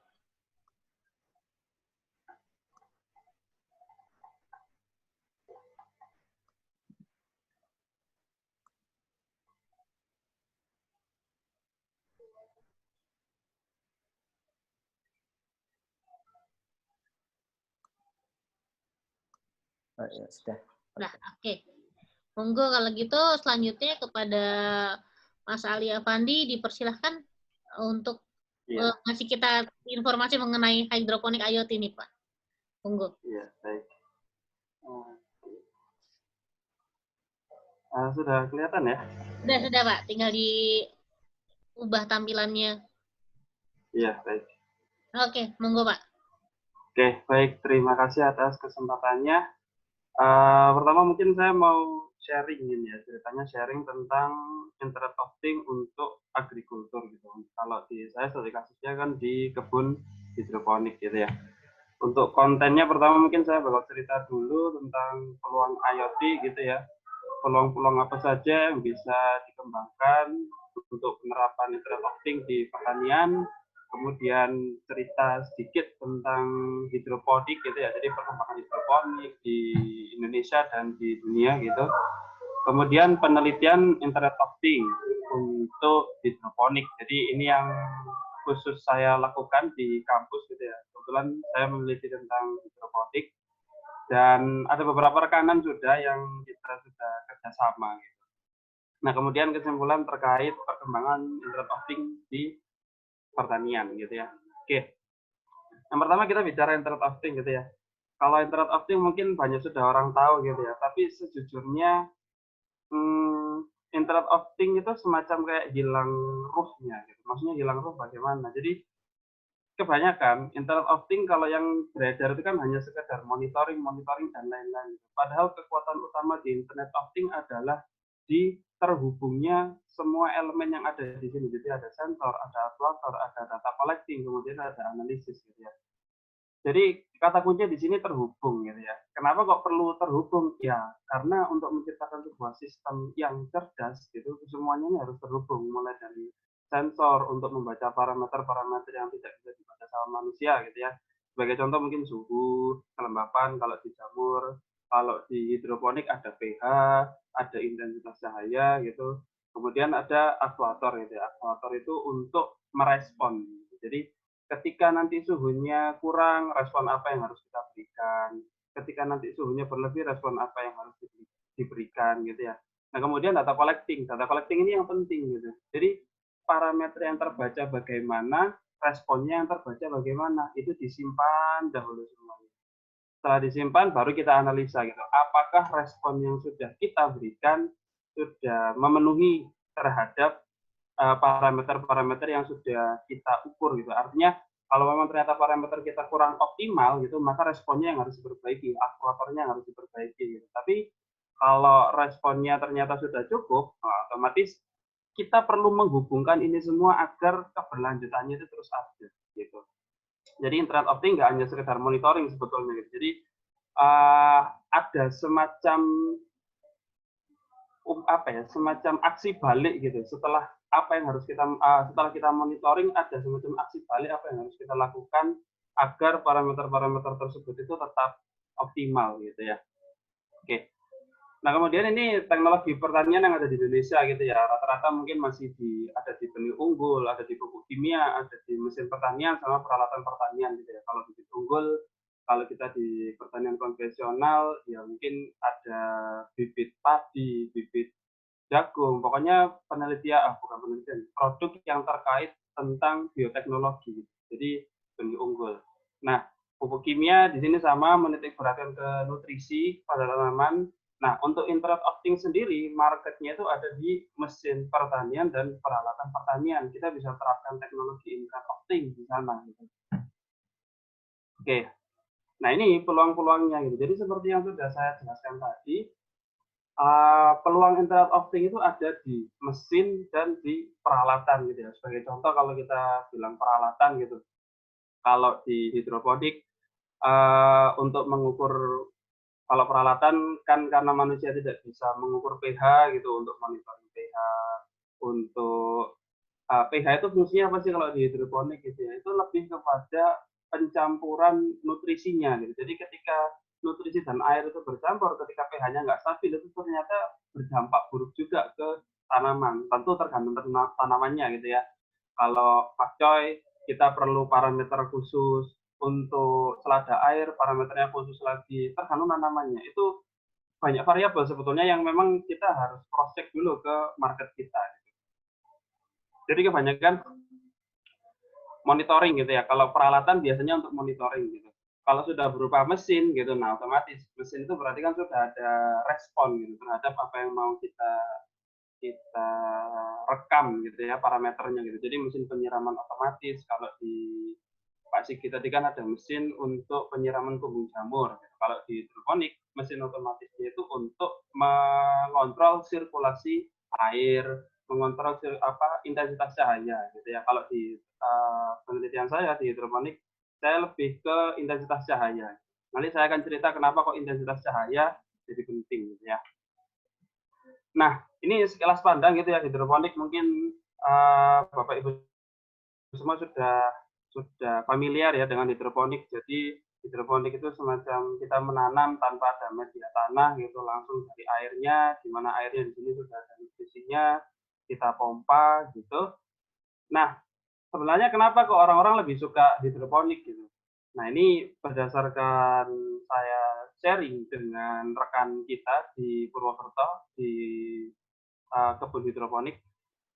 Ya, sudah. Nah, oke. Monggo kalau gitu selanjutnya kepada Mas Ali Afandi dipersilahkan untuk ngasih kita informasi mengenai hydroponic IoT ini, Pak. Monggo. Iya, baik. Sudah kelihatan ya? Sudah Pak. Tinggal diubah tampilannya. Iya, baik. Oke, monggo Pak. Oke, baik. Terima kasih atas kesempatannya. Pertama mungkin saya mau sharing ini ya, ceritanya sharing tentang Internet of Things untuk agrikultur gitu. Kalau di saya studi kasusnya kan di kebun hidroponik gitu ya. Untuk kontennya pertama mungkin saya bakal cerita dulu tentang peluang IoT gitu ya. Peluang-peluang apa saja yang bisa dikembangkan untuk penerapan Internet of Things di pertanian, kemudian cerita sedikit tentang hidroponik gitu ya, jadi perkembangan hidroponik di Indonesia dan di dunia gitu. Kemudian penelitian Internet of Things untuk hidroponik, jadi ini yang khusus saya lakukan di kampus gitu ya. Kebetulan saya meneliti tentang hidroponik dan ada beberapa rekanan sudah yang kita sudah kerjasama gitu. Nah kemudian kesimpulan terkait perkembangan Internet of Things di pertanian gitu ya. Oke, yang pertama kita bicara Internet of Things gitu ya. Kalau Internet of Things mungkin banyak sudah orang tahu gitu ya, tapi sejujurnya Internet of Things itu semacam kayak hilang ruhnya gitu. Maksudnya hilang ruh bagaimana? Jadi kebanyakan Internet of Things kalau yang beredar itu kan hanya sekedar monitoring dan lain-lain. Padahal kekuatan utama di Internet of Things adalah di terhubungnya semua elemen yang ada di sini. Jadi ada sensor, ada actuator, ada data collecting, kemudian ada analisis gitu ya. Jadi kata kuncinya di sini terhubung gitu ya. Kenapa kok perlu terhubung? Ya karena untuk menciptakan sebuah sistem yang cerdas gitu, semuanya ini harus terhubung, mulai dari sensor untuk membaca parameter-parameter yang tidak bisa dibaca sama manusia gitu ya. Sebagai contoh mungkin suhu, kelembapan kalau di jamur, kalau di hidroponik ada pH, ada intensitas cahaya gitu. Kemudian ada aktuator gitu ya. Aktuator itu untuk merespon. Jadi ketika nanti suhunya kurang, respon apa yang harus kita berikan. Ketika nanti suhunya berlebih, respon apa yang harus diberikan gitu ya. Nah kemudian data collecting ini yang penting gitu. Jadi parameter yang terbaca bagaimana, responnya yang terbaca bagaimana, itu disimpan dahulu semuanya. Setelah disimpan, baru kita analisa gitu. Apakah respon yang sudah kita berikan sudah memenuhi terhadap parameter-parameter yang sudah kita ukur gitu. Artinya kalau memang ternyata parameter kita kurang optimal gitu, maka responnya yang harus diperbaiki, aktuatornya yang harus diperbaiki gitu. Tapi kalau responnya ternyata sudah cukup, otomatis kita perlu menghubungkan ini semua agar keberlanjutannya itu terus ada gitu. Jadi Internet of Things nggak hanya sekedar monitoring sebetulnya gitu. Jadi ada semacam semacam aksi balik gitu. Setelah apa yang harus kita setelah kita monitoring, ada semacam aksi balik apa yang harus kita lakukan agar parameter-parameter tersebut itu tetap optimal gitu ya. Oke. Nah kemudian ini teknologi pertanian yang ada di Indonesia gitu ya, rata-rata mungkin masih ada di benih unggul, ada di pupuk kimia, ada di mesin pertanian sama peralatan pertanian gitu ya. Kalau bibit unggul Kalau kita di pertanian konvensional, ya mungkin ada bibit padi, bibit jagung, pokoknya penelitian, bukan penelitian, produk yang terkait tentang bioteknologi. Jadi benih unggul. Nah, pupuk kimia di sini sama menitik beratkan ke nutrisi pada tanaman. Nah, untuk Internet of Things sendiri, marketnya itu ada di mesin pertanian dan peralatan pertanian. Kita bisa terapkan teknologi Internet of Things di sana. Gitu. Oke, nah ini peluang-peluangnya. Gitu. Jadi seperti yang sudah saya jelaskan tadi, peluang Internet of Things itu ada di mesin dan di peralatan gitu ya. Sebagai contoh kalau kita bilang peralatan gitu, kalau di hidroponik untuk mengukur, kalau peralatan kan karena manusia tidak bisa mengukur pH gitu untuk monitoring pH, untuk pH itu fungsinya apa sih kalau di hidroponik gitu ya? Itu lebih kepada pencampuran nutrisinya gitu. Jadi ketika nutrisi dan air itu bercampur, ketika pH-nya nggak stabil itu ternyata berdampak buruk juga ke tanaman. Tentu tergantung tanamannya gitu ya. Kalau pakcoy kita perlu parameter khusus, untuk selada air parameternya khusus lagi, tergantung tanamannya. Itu banyak variabel sebetulnya yang memang kita harus cross check dulu ke market kita. Jadi kebanyakan monitoring gitu ya. Kalau peralatan biasanya untuk monitoring gitu. Kalau sudah berupa mesin gitu, nah otomatis mesin itu berarti kan sudah ada respon gitu terhadap apa yang mau kita rekam gitu ya parameternya gitu. Jadi mesin penyiraman otomatis. Kalau di Pak Sigi tadi kan ada mesin untuk penyiraman kumbung jamur. Kalau di hidroponik mesin otomatisnya itu untuk mengontrol sirkulasi air, mengontrol intensitas cahaya gitu ya. Kalau di penelitian saya di hidroponik saya lebih ke intensitas cahaya. Nanti saya akan cerita kenapa kok intensitas cahaya jadi penting gitu ya. Nah, ini sekilas pandang gitu ya hidroponik mungkin Bapak Ibu semua sudah familiar ya dengan hidroponik. Jadi hidroponik itu semacam kita menanam tanpa ada media tanah gitu, langsung dari airnya, di mana airnya di sini sudah ada nutrisinya, kita pompa gitu. Nah, sebenarnya kenapa kok orang-orang lebih suka hidroponik gitu? Nah, ini berdasarkan saya sharing dengan rekan kita di Purwokerto di kebun hidroponik.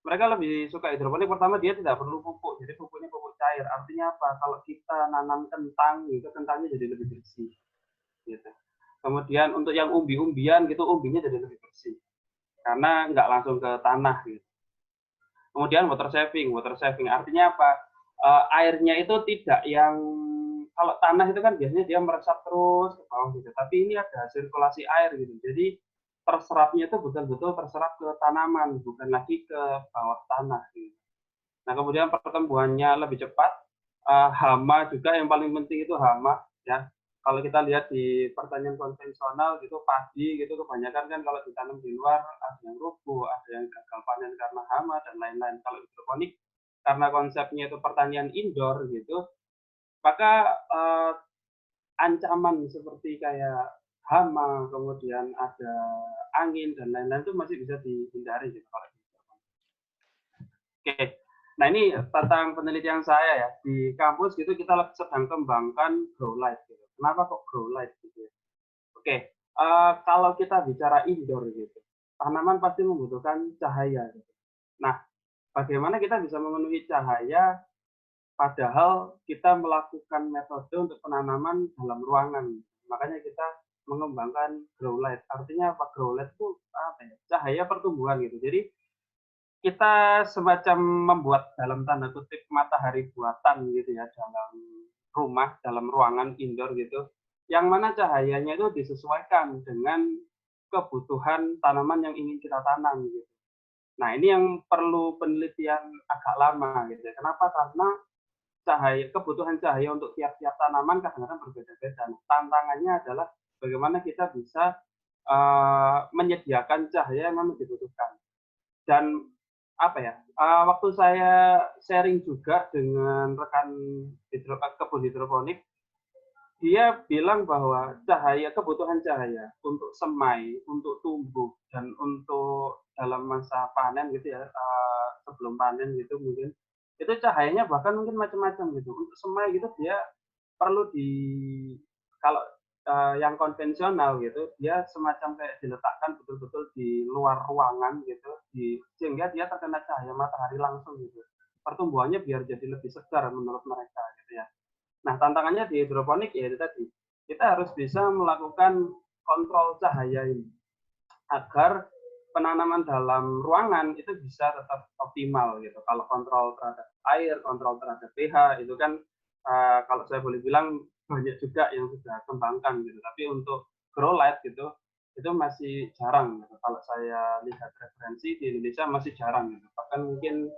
Mereka lebih suka hidroponik, pertama dia tidak perlu pupuk, jadi pupuknya pupuk cair. Artinya apa? Kalau kita nanam kentang, gitu, kentangnya jadi lebih bersih. Gitu. Kemudian untuk yang umbi-umbian, gitu, umbinya jadi lebih bersih. Karena nggak langsung ke tanah. Gitu. Kemudian water saving artinya apa? Airnya itu tidak yang, kalau tanah itu kan biasanya dia meresap terus ke bawah gitu. Tapi ini ada sirkulasi air gitu. Jadi terserapnya itu betul-betul terserap ke tanaman, bukan lagi ke bawah tanah. Gitu. Nah, kemudian pertumbuhannya lebih cepat. Hama juga yang paling penting itu hama. Ya, kalau kita lihat di pertanian konvensional gitu, padi gitu, kebanyakan kan kalau ditanam di luar ada yang rubuh, ada yang gagal panen karena hama dan lain-lain. Kalau hidroponik karena konsepnya itu pertanian indoor gitu, maka ancaman seperti kayak hama, kemudian ada angin dan lain-lain itu masih bisa dihindari gitu kalau di hidroponik. Oke. Nah, ini tentang penelitian saya ya. Di kampus gitu kita sedang kembangkan grow light gitu. Kenapa kok grow light gitu ya? Oke, kalau kita bicara indoor gitu, tanaman pasti membutuhkan cahaya gitu. Nah, bagaimana kita bisa memenuhi cahaya padahal kita melakukan metode untuk penanaman dalam ruangan. Makanya kita mengembangkan grow light. Artinya apa? Grow light itu apa ya? Cahaya pertumbuhan gitu. Jadi kita semacam membuat dalam tanda kutip matahari buatan gitu ya dalam rumah, dalam ruangan indoor gitu, yang mana cahayanya itu disesuaikan dengan kebutuhan tanaman yang ingin kita tanam gitu. Nah, ini yang perlu penelitian agak lama gitu ya. Kenapa? Karena kebutuhan cahaya untuk tiap-tiap tanaman kadang-kadang berbeda-beda. Nah, tantangannya adalah bagaimana kita bisa menyediakan cahaya yang memang dibutuhkan. Dan apa ya, waktu saya sharing juga dengan rekan kebun hidroponik, dia bilang bahwa kebutuhan cahaya untuk semai, untuk tumbuh, dan untuk dalam masa panen gitu ya, sebelum panen gitu mungkin, itu cahayanya bahkan mungkin macam-macam gitu. Untuk semai gitu dia perlu Kalau yang konvensional gitu, dia semacam kayak diletakkan betul-betul di luar ruangan gitu, sehingga dia terkena cahaya matahari langsung gitu. Pertumbuhannya biar jadi lebih segar menurut mereka gitu ya. Nah, tantangannya di hidroponik ya itu tadi. Kita harus bisa melakukan kontrol cahaya ini agar penanaman dalam ruangan itu bisa tetap optimal gitu. Kalau kontrol terhadap air, kontrol terhadap pH itu kan kalau saya boleh bilang banyak juga yang sudah kembangkan gitu. Tapi untuk grow light gitu itu masih jarang gitu. Kalau saya lihat referensi di Indonesia masih jarang gitu. Bahkan mungkin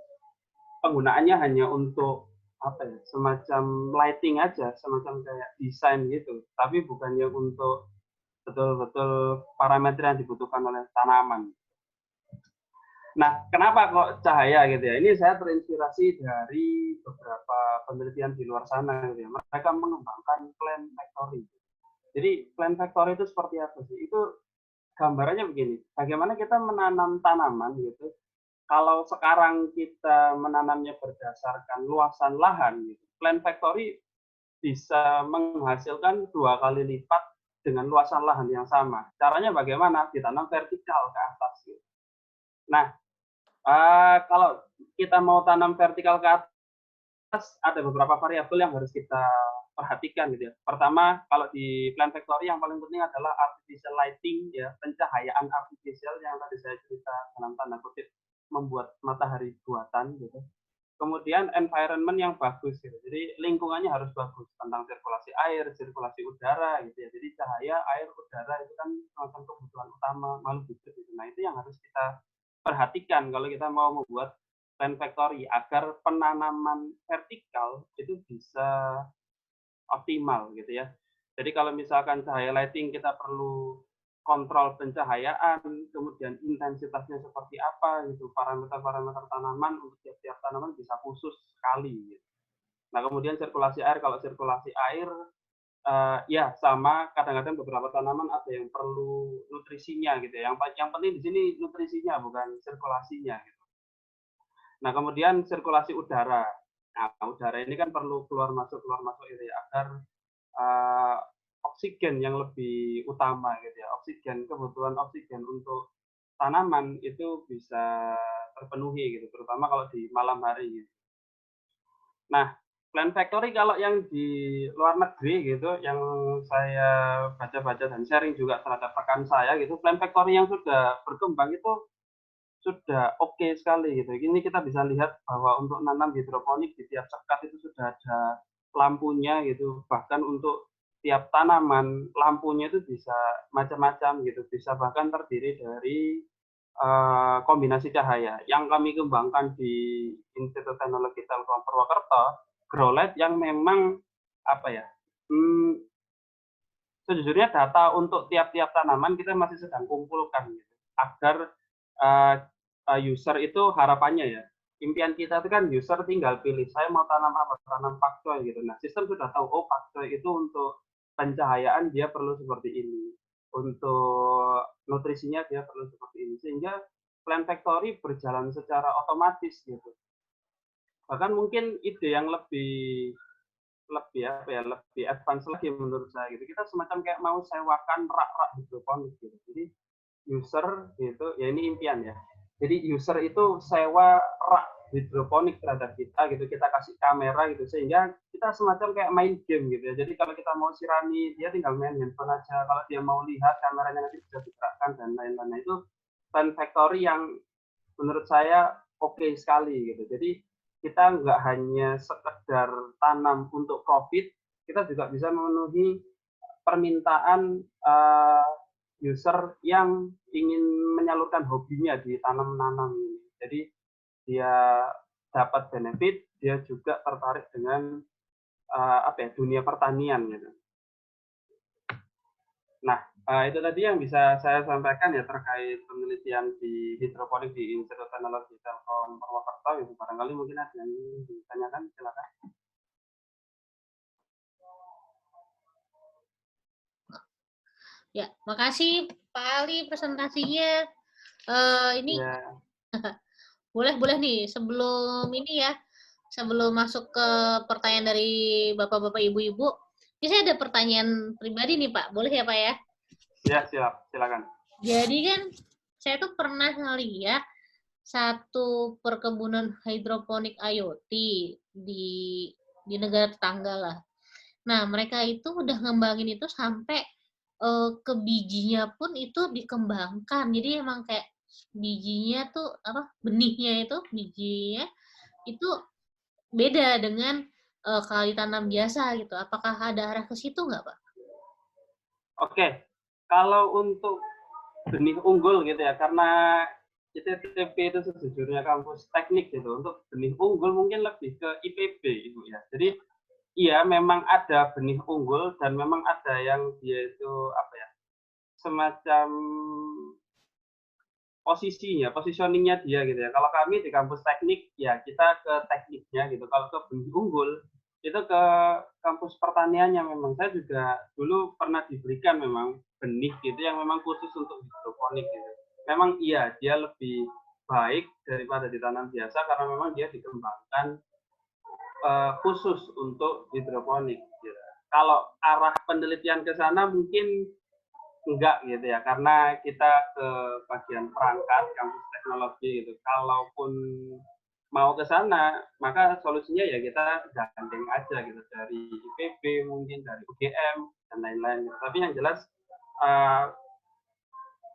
penggunaannya hanya untuk apa ya, semacam lighting aja, semacam kayak desain gitu. Tapi bukannya untuk betul-betul parameter yang dibutuhkan oleh tanaman. Nah, kenapa kok cahaya gitu ya? Ini saya terinspirasi dari beberapa penelitian di luar sana gitu ya. Mereka mengembangkan plant factory. Jadi plant factory itu seperti apa sih? Itu gambarannya begini. Bagaimana kita menanam tanaman gitu. Kalau sekarang kita menanamnya berdasarkan luasan lahan gitu. Plant factory bisa menghasilkan 2 kali lipat dengan luasan lahan yang sama. Caranya bagaimana? Ditanam vertikal ke atas gitu. Nah, kalau kita mau tanam vertikal ke atas, ada beberapa variabel yang harus kita perhatikan gitu ya. Pertama, kalau di plant factory yang paling penting adalah artificial lighting ya, pencahayaan artificial yang tadi saya cerita dalam tanda kutip membuat matahari buatan gitu. Kemudian environment yang bagus gitu. Jadi lingkungannya harus bagus tentang sirkulasi air, sirkulasi udara gitu ya. Jadi cahaya, air, udara itu kan semacam kebutuhan utama makhluk hidup gitu. Nah, itu yang harus kita perhatikan kalau kita mau membuat plant factory agar penanaman vertikal itu bisa optimal gitu ya. Jadi kalau misalkan cahaya lighting kita perlu kontrol pencahayaan, kemudian intensitasnya seperti apa gitu, parameter-parameter tanaman untuk tiap-tiap tanaman bisa khusus sekali gitu. Nah, kemudian sirkulasi air, kalau sirkulasi air ya sama, kadang-kadang beberapa tanaman ada yang perlu nutrisinya gitu ya. Yang penting di sini nutrisinya bukan sirkulasinya gitu. Nah, kemudian sirkulasi udara. Nah, udara ini kan perlu keluar masuk itu ya agar oksigen yang lebih utama gitu ya. Kebutuhan oksigen untuk tanaman itu bisa terpenuhi gitu, terutama kalau di malam hari gitu. Nah, plant factory kalau yang di luar negeri gitu, yang saya baca-baca dan sharing juga terhadap rekan saya gitu, plant factory yang sudah berkembang itu sudah oke sekali gitu. Ini kita bisa lihat bahwa untuk nanam hidroponik di tiap sekat itu sudah ada lampunya gitu. Bahkan untuk tiap tanaman lampunya itu bisa macam-macam gitu. Bisa bahkan terdiri dari kombinasi cahaya. Yang kami kembangkan di Institut Teknologi Telkom Purwokerto, grow light yang memang apa ya? Sejujurnya data untuk tiap-tiap tanaman kita masih sedang kumpulkan gitu, agar user itu harapannya ya, impian kita itu kan user tinggal pilih, saya mau tanam apa, tanam pakcoy gitu. Nah, sistem sudah tahu, oh pakcoy itu untuk pencahayaan dia perlu seperti ini, untuk nutrisinya dia perlu seperti ini, sehingga plant factory berjalan secara otomatis gitu. Bahkan mungkin ide yang lebih apa ya, lebih advance lagi menurut saya gitu. Kita semacam kayak mau sewakan rak-rak hidroponik gitu. Jadi user gitu, ya ini impian ya. Jadi user itu sewa rak hidroponik terhadap kita gitu, kita kasih kamera gitu, sehingga kita semacam kayak main game gitu ya. Jadi kalau kita mau sirami, dia tinggal main handphone aja. Kalau dia mau lihat, kameranya nanti bisa digerakkan dan lain-lain. Nah, itu plant factory yang menurut saya oke sekali gitu. Jadi kita nggak hanya sekedar tanam untuk profit, kita juga bisa memenuhi permintaan user yang ingin menyalurkan hobinya di tanam-nanam ini. Jadi dia dapat benefit, dia juga tertarik dengan apa ya, dunia pertanian gitu. Nah, itu tadi yang bisa saya sampaikan ya terkait penelitian di hidroponik di Institut Teknologi Telkom Purwokerto. Itu barangkali mungkin ada yang ditanyakan, silakan. Ya, makasih Pak Ali presentasinya. Ini Ya. boleh nih sebelum ini ya, sebelum masuk ke pertanyaan dari bapak-bapak, ibu-ibu, Ini saya ada pertanyaan pribadi nih Pak, boleh ya Pak ya? Ya, silakan. Jadi kan saya tuh pernah ngeliat satu perkebunan hidroponik IoT di negara tetangga lah. Nah, mereka itu udah ngembangin itu sampai ke bijinya pun itu dikembangkan. Jadi emang kayak bijinya tuh apa benihnya itu bijinya itu beda dengan kalau ditanam biasa gitu. Apakah ada arah ke situ nggak, Pak? Oke, kalau untuk benih unggul gitu ya, karena ITTP itu sejujurnya kampus teknik gitu. Untuk benih unggul mungkin lebih ke IPB, Ibu ya. Jadi iya memang ada benih unggul dan memang ada yang dia itu apa ya, semacam positioningnya dia gitu ya. Kalau kami di kampus teknik, ya kita ke tekniknya gitu. Kalau ke benih unggul, itu ke kampus pertaniannya memang. Saya juga dulu pernah diberikan memang benih gitu yang memang khusus untuk hidroponik gitu. Memang iya, dia lebih baik daripada ditanam biasa karena memang dia dikembangkan khusus untuk hidroponik. Gitu. Kalau arah penelitian ke sana mungkin enggak gitu ya, karena kita ke bagian perangkat kampus teknologi gitu. Kalaupun mau ke sana, maka solusinya ya kita gandeng aja gitu dari IPB mungkin dari UGM dan lain-lain. Gitu. Tapi yang jelas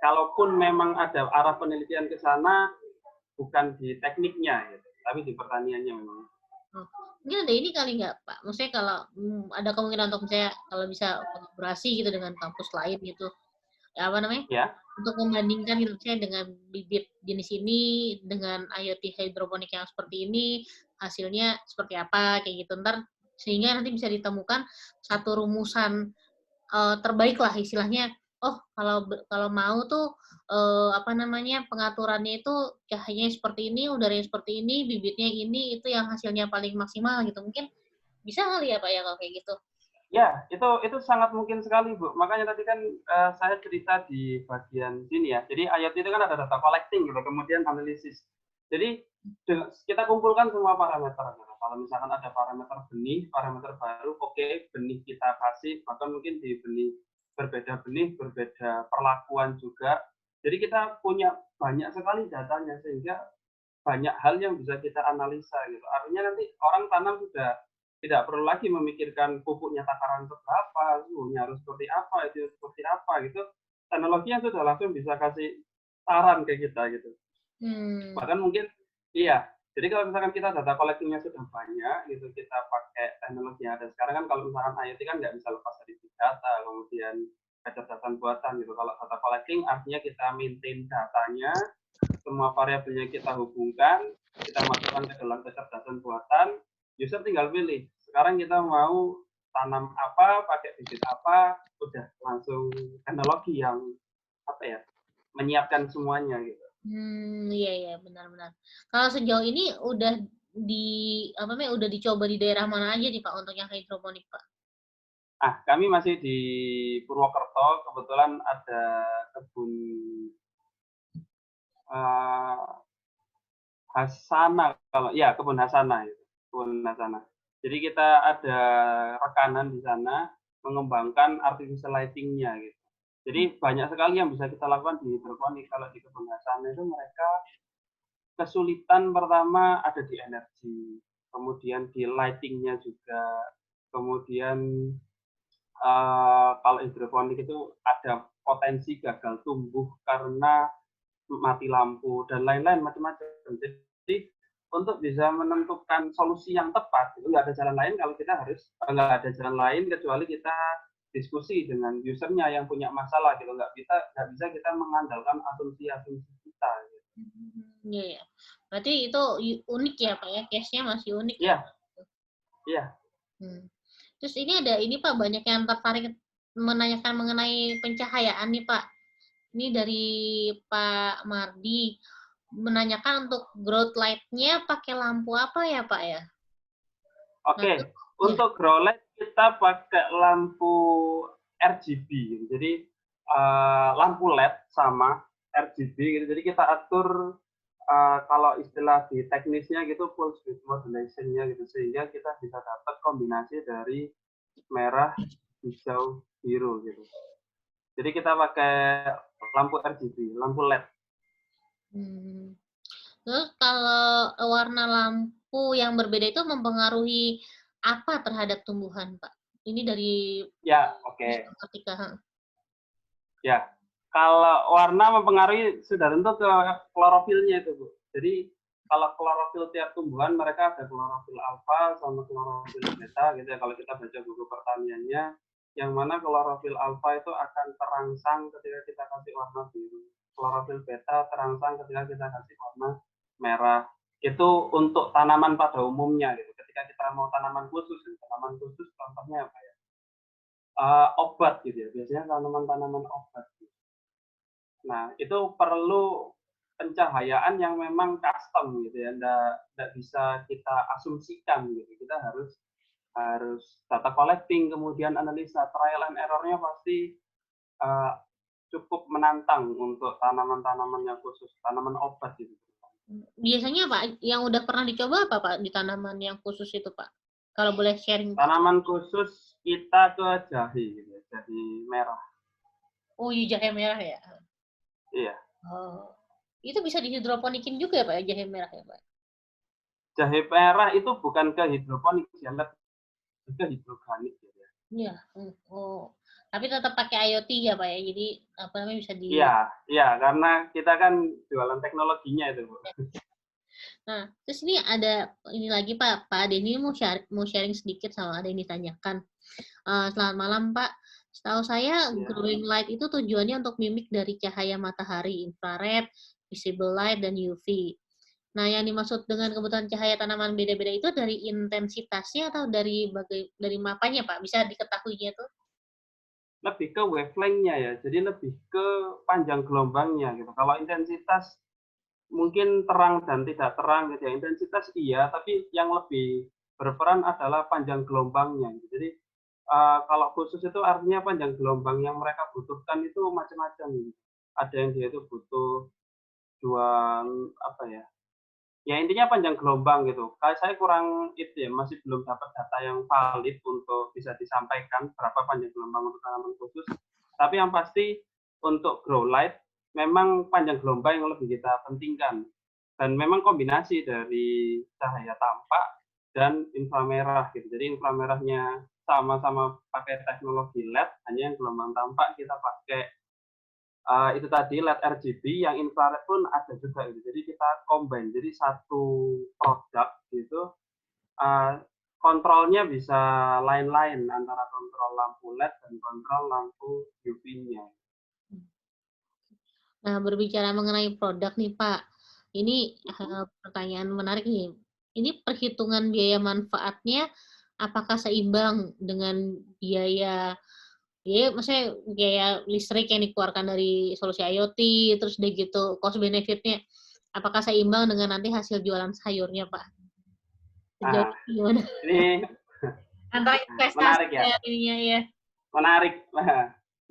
kalaupun memang ada arah penelitian ke sana bukan di tekniknya gitu, tapi di pertaniannya memang. Mungkin ada ini kali nggak, Pak? Maksudnya kalau ada kemungkinan untuk misalnya kalau bisa kolaborasi gitu dengan kampus lain gitu, ya apa namanya? Ya. Untuk membandingkan gitu misalnya dengan bibit jenis ini dengan IoT hidroponik yang seperti ini hasilnya seperti apa kayak gitu ntar sehingga nanti bisa ditemukan satu rumusan terbaik lah istilahnya. Oh kalau mau tuh apa namanya pengaturannya itu cahayanya seperti ini, udaranya seperti ini, bibitnya ini itu yang hasilnya paling maksimal gitu. Mungkin bisa kali ya Pak ya kalau kayak gitu. Ya, itu sangat mungkin sekali, Bu. Makanya tadi kan saya cerita di bagian sini ya. Jadi IoT itu kan ada data collecting gitu, kemudian analisis. Jadi kita kumpulkan semua parameter. Gitu. Kalau misalkan ada parameter benih, parameter baru, oke, benih kita kasih, bahkan mungkin di benih, berbeda perlakuan juga. Jadi kita punya banyak sekali datanya sehingga banyak hal yang bisa kita analisa gitu. Artinya nanti orang tanam sudah tidak perlu lagi memikirkan pupuknya takaran seberapa, suhunya harus seperti apa, itu seperti apa gitu. Teknologinya sudah langsung bisa kasih saran ke kita gitu. Bahkan mungkin iya. Jadi kalau misalkan kita data collecting-nya sudah banyak gitu, kita pakai teknologi yang ada sekarang kan kalau misalkan IoT kan nggak bisa lepas dari big data, kemudian kecerdasan buatan gitu. Kalau data collecting artinya kita maintain datanya, semua variabelnya kita hubungkan, kita masukkan ke dalam kecerdasan buatan, user tinggal pilih. Sekarang kita mau tanam apa, pakai bibit apa, udah langsung teknologi yang apa ya, menyiapkan semuanya gitu. Iya benar-benar. Kalau sejauh ini udah udah dicoba di daerah mana aja nih Pak untuk yang hidroponik Pak? Kami masih di Purwokerto, kebetulan ada kebun Hasana kebun Hasana itu, kebun Hasana. Jadi kita ada rekanan di sana mengembangkan artificial lighting-nya gitu. Jadi banyak sekali yang bisa kita lakukan di hidroponik. Kalau di kebun Hasana itu mereka kesulitan pertama ada di energi, kemudian di lighting-nya juga, kemudian kalau hidroponik itu ada potensi gagal tumbuh karena mati lampu dan lain-lain macam-macam. Jadi untuk bisa menentukan solusi yang tepat itu nggak ada jalan lain kalau kita harus nggak ada jalan lain kecuali kita diskusi dengan usernya yang punya masalah gitu. Nggak bisa kita mengandalkan asumsi-asumsi kita. Gitu. Iya. Berarti itu unik ya Pak ya, case-nya masih unik. Iya. Iya. Terus ini ada ini Pak banyak yang tertarik menanyakan mengenai pencahayaan nih Pak. Ini dari Pak Mardi menanyakan untuk growth light-nya pakai lampu apa ya Pak ya? Oke, untuk grow light kita pakai lampu RGB. Jadi lampu LED sama RGB gitu. Jadi kita atur kalau istilah di teknisnya gitu full speed modulation-nya gitu sehingga kita bisa dapat kombinasi dari merah, hijau, biru gitu. Jadi kita pakai lampu RGB, lampu LED. Terus kalau warna lampu yang berbeda itu mempengaruhi apa terhadap tumbuhan, Pak? Ini dari Ya, oke. ketika Ya, kalau warna mempengaruhi sudah tentu ke klorofilnya itu, Bu. Jadi kalau klorofil tiap tumbuhan mereka ada klorofil alfa sama klorofil beta gitu ya. Kalau kita baca buku pertaniannya, yang mana klorofil alfa itu akan terangsang ketika kita kasih warna biru. Klorofil beta terangsang ketika kita kasih warna merah. Itu untuk tanaman pada umumnya gitu. Ketika kita mau tanaman khusus contohnya apa ya? Obat gitu ya. Biasanya tanaman-tanaman obat. Nah, itu perlu pencahayaan yang memang custom gitu ya, nggak bisa kita asumsikan gitu. Kita harus data collecting, kemudian analisa, trial and error-nya pasti cukup menantang untuk tanaman-tanaman yang khusus, tanaman obat gitu. biasanya Pak, yang udah pernah dicoba apa Pak di tanaman yang khusus itu Pak? Kalau boleh sharing Pak. Tanaman khusus kita ke jahe gitu ya, jahe merah. Oh, jahe merah ya? Iya. Oh. Itu bisa dihidroponikin juga ya Pak, jahe merah ya Pak? Jahe merah itu bukan ke hidroponik, ya, lebih ke hidroponik gitu ya. Iya. Oh. Tapi tetap pakai IoT ya Pak ya, jadi apa namanya bisa di. Iya, karena kita kan jualan teknologinya itu, Bu. Nah, terus ini ada ini lagi Pak Denny mau sharing sedikit sama ada yang ditanyakan. Selamat malam Pak. Setahu saya growing light itu tujuannya untuk mimik dari cahaya matahari, infrared, visible light, dan UV. Nah, yang dimaksud dengan kebutuhan cahaya tanaman beda-beda itu dari intensitasnya atau dari mapanya Pak? Bisa diketahuinya tuh? Lebih ke wavelength-nya ya, jadi lebih ke panjang gelombangnya gitu. Kalau intensitas mungkin terang dan tidak terang gitu ya. Intensitas iya, tapi yang lebih berperan adalah panjang gelombangnya. Jadi kalau khusus itu artinya panjang gelombang yang mereka butuhkan itu macam-macam. Ada yang dia itu butuh dua apa ya? Ya intinya panjang gelombang gitu. Kayak saya kurang itu ya, masih belum dapat data yang valid untuk bisa disampaikan berapa panjang gelombang untuk tanaman khusus. Tapi yang pasti untuk grow light memang panjang gelombang yang lebih kita pentingkan. Dan memang kombinasi dari cahaya tampak dan inframerah gitu. Jadi inframerahnya sama-sama pakai teknologi LED, hanya yang gelombang tampak kita pakai itu tadi LED RGB, yang infrared pun ada juga gitu. Jadi kita combine, jadi satu produk gitu, kontrolnya bisa lain-lain antara kontrol lampu LED dan kontrol lampu UV-nya. Nah, berbicara mengenai produk nih Pak, ini pertanyaan menarik nih. Ini perhitungan biaya manfaatnya apakah seimbang dengan biaya maksudnya biaya listrik yang dikeluarkan dari solusi IoT, terus udah gitu cost benefit-nya, apakah seimbang dengan nanti hasil jualan sayurnya, Pak? Sejauh gimana? Ini Antara investasi menarik ya. ininya ya. Menarik.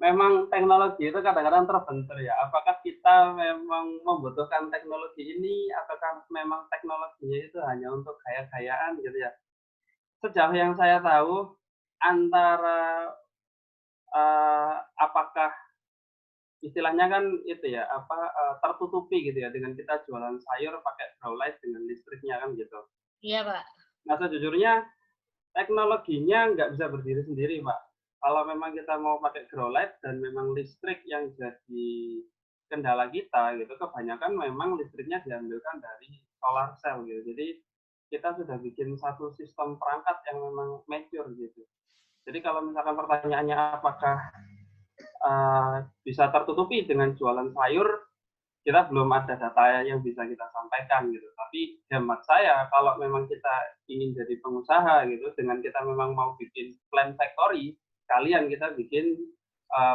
Memang teknologi itu kadang-kadang terbentur ya. Apakah kita memang membutuhkan teknologi ini, ataukah memang teknologinya itu hanya untuk gaya-gayaan gitu ya. Sejauh yang saya tahu, antara apakah istilahnya kan itu ya, tertutupi gitu ya, dengan kita jualan sayur pakai grow light dengan listriknya kan gitu. Iya, Pak. Nah, sejujurnya teknologinya nggak bisa berdiri sendiri, Pak. Kalau memang kita mau pakai grow light dan memang listrik yang jadi kendala kita gitu, kebanyakan memang listriknya diambilkan dari solar cell gitu. Jadi kita sudah bikin satu sistem perangkat yang memang mature gitu. Jadi kalau misalkan pertanyaannya apakah bisa tertutupi dengan jualan sayur, kita belum ada data yang bisa kita sampaikan gitu. Tapi hemat saya, kalau memang kita ingin jadi pengusaha gitu, dengan kita memang mau bikin plant factory, kalian kita bikin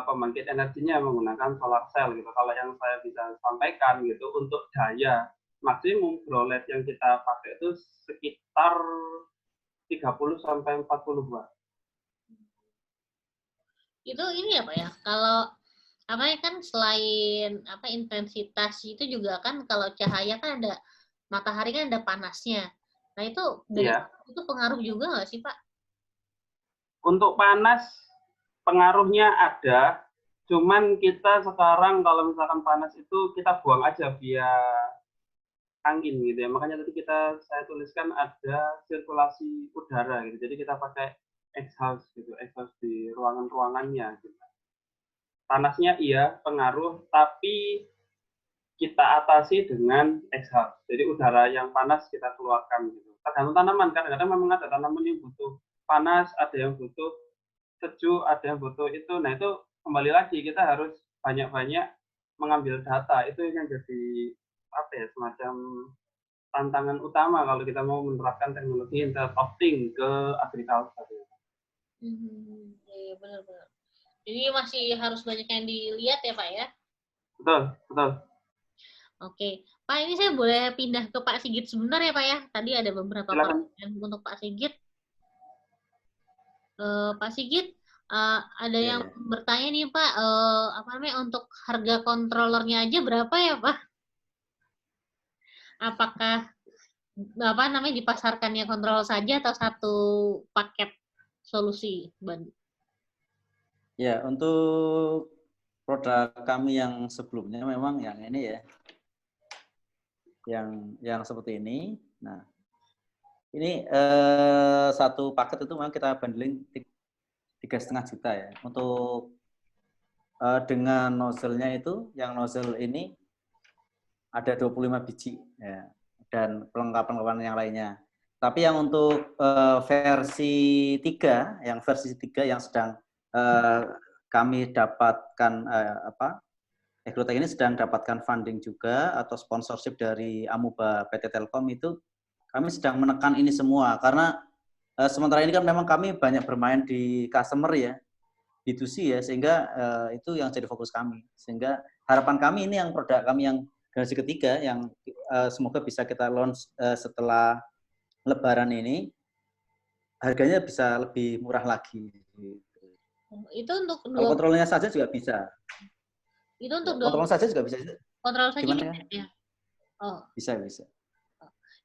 pembangkit energinya menggunakan solar cell gitu. Kalau yang saya bisa sampaikan gitu, untuk daya maksimum grow light yang kita pakai itu sekitar 30 sampai 40 watt. Itu ini ya Pak ya, kalau apa ya kan selain intensitas itu juga kan kalau cahaya kan ada matahari kan ada panasnya. Nah itu dari itu pengaruh juga nggak sih Pak? Untuk panas pengaruhnya ada, cuman kita sekarang kalau misalkan panas itu kita buang aja via angin gitu ya. Makanya tadi saya tuliskan ada sirkulasi udara gitu. Jadi kita pakai exhaust gitu, exhaust di ruangan-ruangannya gitu. Panasnya iya pengaruh, tapi kita atasi dengan exhaust. Jadi udara yang panas kita keluarkan gitu. Tergantung tanaman, kadang-kadang memang ada tanaman yang butuh panas, ada yang butuh sejuk, ada yang butuh itu. Nah itu kembali lagi kita harus banyak-banyak mengambil data. Itu yang jadi apa ya, semacam tantangan utama kalau kita mau menerapkan teknologi Internet of Things ke agriculture. Iya, benar-benar. Jadi masih harus banyak yang dilihat ya Pak ya? Betul, betul. Oke, Pak ini saya boleh pindah ke Pak Sigit sebentar ya Pak ya? Tadi ada beberapa pertanyaan untuk Pak Sigit. Pak Sigit, ada yang bertanya nih Pak, apa namanya untuk harga controllernya aja berapa ya Pak? Apakah apa namanya dipasarkannya kontrol saja atau satu paket solusi, Ban? Ya, untuk produk kami yang sebelumnya memang yang ini ya, yang seperti ini. Nah, ini satu paket itu memang kita bundling 3,5 juta ya. Untuk dengan nozzle-nya itu, yang nozzle ini ada 25 biji ya, dan perlengkapan yang lainnya. Tapi yang untuk versi 3 yang sedang kami dapatkan Agrotech ini sedang dapatkan funding juga atau sponsorship dari Amuba PT Telkom, itu kami sedang menekan ini semua karena sementara ini kan memang kami banyak bermain di customer ya, B2C ya, sehingga itu yang jadi fokus kami. Sehingga harapan kami ini yang produk kami yang generasi ketiga yang semoga bisa kita launch setelah Lebaran ini, harganya bisa lebih murah lagi. Itu untuk kalau kontrolnya saja juga bisa. Itu untuk kontrol saja juga bisa. Kontrol saja gimana bisa ya? Oh. Bisa.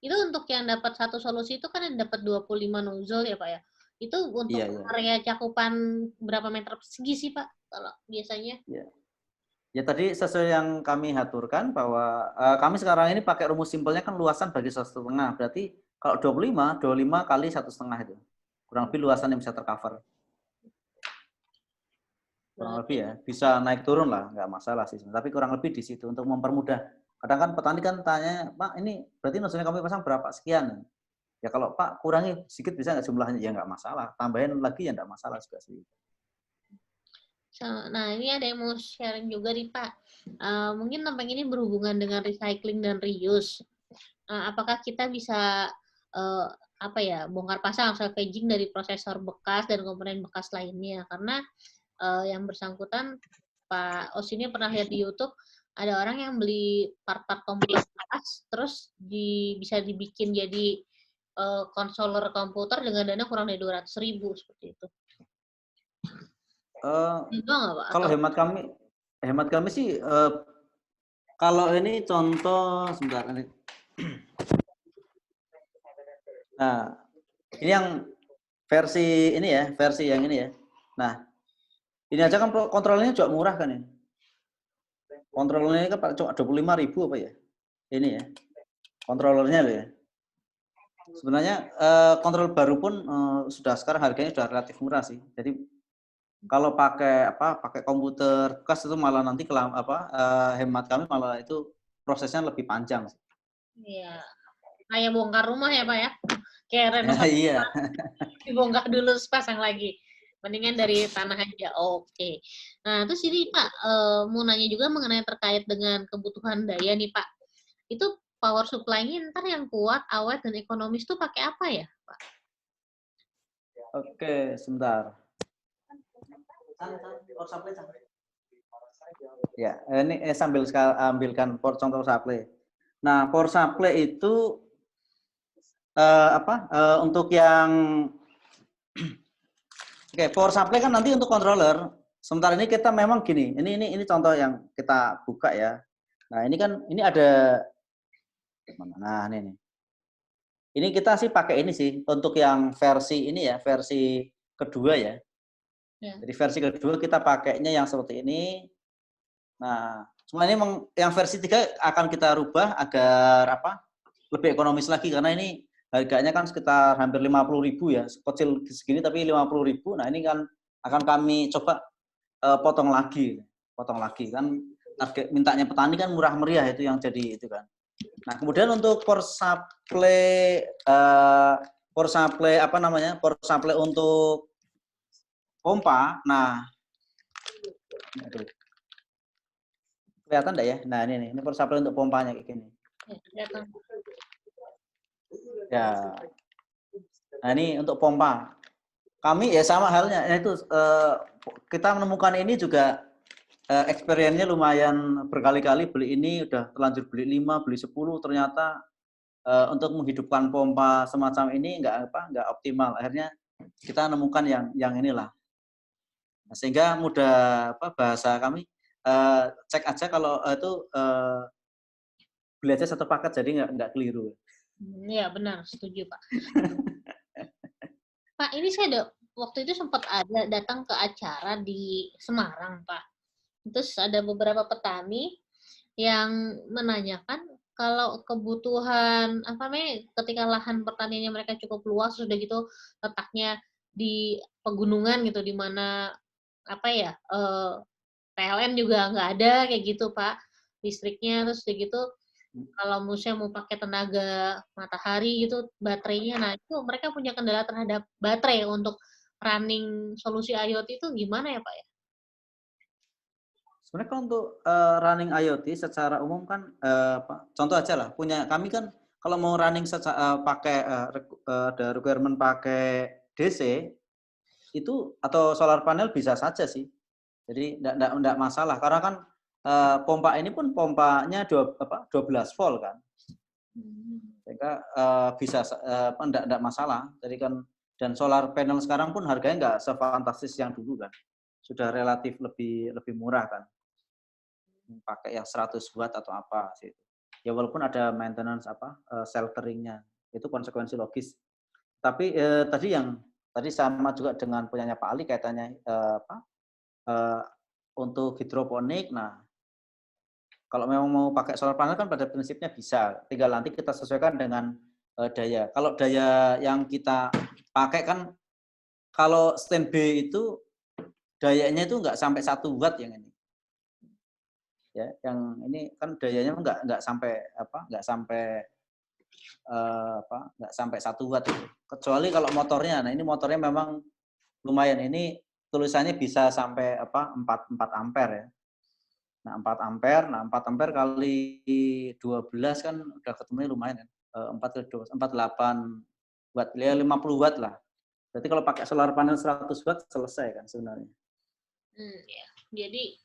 Itu untuk yang dapat satu solusi itu kan yang dapat 25 nozzle ya Pak ya? Itu untuk area cakupan berapa meter persegi sih Pak kalau biasanya? Ya tadi sesuai yang kami aturkan bahwa kami sekarang ini pakai rumus simpelnya kan luasan bagi 1,5. Berarti kalau 25 kali 1,5 itu. Kurang lebih luasan yang bisa tercover. Kurang lebih ya, bisa naik turun lah, nggak masalah sih. Tapi kurang lebih di situ untuk mempermudah. Kadang kan petani kan tanya, Pak ini berarti nozzle kami pasang berapa? Sekian. Ya kalau Pak kurangi sedikit bisa nggak jumlahnya? Ya nggak masalah. Tambahin lagi ya nggak masalah juga sih. Nah ini ada yang mau sharing juga nih Pak. Mungkin tampang ini berhubungan dengan recycling dan reuse. Apakah kita bisa bongkar pasang salvaging dari prosesor bekas dan komponen bekas lainnya? Karena yang bersangkutan Pak Os ini pernah lihat di YouTube ada orang yang beli part-part komputer bekas terus bisa dibikin jadi konsoler komputer dengan dana kurang dari 200.000 seperti itu. Kalau hemat kami sih kalau ini contoh sebentar ini. Nah, ini yang versi yang ini ya. Nah, ini aja kan kontrolnya juga murah kan ya. Kontrolnya kan cuma 25.000 apa ya? Ini ya. Kontrolernya loh ya. Sebenarnya kontrol baru pun sudah sekarang harganya sudah relatif murah sih. Jadi kalau pakai komputer bekas itu malah nanti hemat kami malah itu prosesnya lebih panjang. Iya. Kayak bongkar rumah ya Pak ya. Kayak renovasi. Iya. Dibongkar dulu pasang lagi. Mendingan dari tanah aja. Oke. Nah, terus ini Pak, mau nanya juga mengenai terkait dengan kebutuhan daya nih Pak. Itu power supply-nya ntar yang kuat, awet, dan ekonomis tuh pakai apa ya Pak? Oke, sebentar. Ya, ini sambil ambilkan contoh supply. Nah, power supply itu untuk yang power supply kan nanti untuk controller. Sementara ini kita memang gini, ini contoh yang kita buka ya. Nah, ini ada nah ini kita sih pakai ini sih untuk yang versi ini ya, versi kedua ya. Ya. Jadi versi kedua kita pakainya yang seperti ini. Nah, cuma ini yang versi 3 akan kita rubah agar lebih ekonomis lagi karena ini harganya kan sekitar hampir 50.000 ya, kecil segini tapi 50.000. Nah, ini kan akan kami coba potong lagi kan target mintanya petani kan murah meriah itu yang jadi itu kan. Nah, kemudian untuk power supply power supply untuk pompa. Nah, kelihatan enggak ya? Nah, ini power supply untuk pompanya kayak gini. Ya. Nah, ini untuk pompa. Kami ya sama halnya, itu kita menemukan ini juga experience-nya lumayan berkali-kali beli ini, udah terlanjur beli 5, beli 10, ternyata untuk menghidupkan pompa semacam ini nggak optimal. Akhirnya kita menemukan yang inilah. Nah, sehingga mudah bahasa kami cek aja kalau itu beli aja satu paket jadi nggak keliru. Iya benar, setuju Pak. Pak, ini saya waktu itu sempat ada datang ke acara di Semarang, Pak. Terus ada beberapa petani yang menanyakan kalau kebutuhan ketika lahan pertaniannya mereka cukup luas, sudah gitu letaknya di pegunungan gitu, di mana PLN juga nggak ada kayak gitu Pak, listriknya. Terus udah gitu kalau misalnya mau pakai tenaga matahari gitu, baterainya, nah itu mereka punya kendala terhadap baterai untuk running solusi IoT itu gimana ya Pak ya? Sebenarnya kalau untuk running IoT secara umum kan contoh aja lah, kami kan kalau mau running pakai ada requirement pakai DC itu atau solar panel bisa saja sih. Jadi enggak masalah karena kan pompa ini pun pompanya 12 volt kan. Sehingga bisa enggak masalah. Jadi kan dan solar panel sekarang pun harganya enggak sefantastis yang dulu kan. Sudah relatif lebih murah kan. Pakai yang 100 watt atau apa sih. Ya walaupun ada maintenance shelteringnya. Itu konsekuensi logis. Tapi tadi sama juga dengan punyanya Pak Ali kaitannya untuk hidroponik. Nah, kalau memang mau pakai solar panel kan pada prinsipnya bisa. Tinggal nanti kita sesuaikan dengan daya. Kalau daya yang kita pakai kan kalau stand B itu dayanya itu nggak sampai 1 watt yang ini. Ya, yang ini kan dayanya nggak sampai 1 watt itu. Kecuali kalau motornya. Nah, ini motornya memang lumayan. Ini tulisannya bisa sampai 4 ampere ya. Nah, 4 ampere kali 12 kan udah ketemunya lumayan kan. 48 watt, ya 50 watt lah. Berarti kalau pakai solar panel 100 watt selesai kan sebenarnya. Ya. Jadi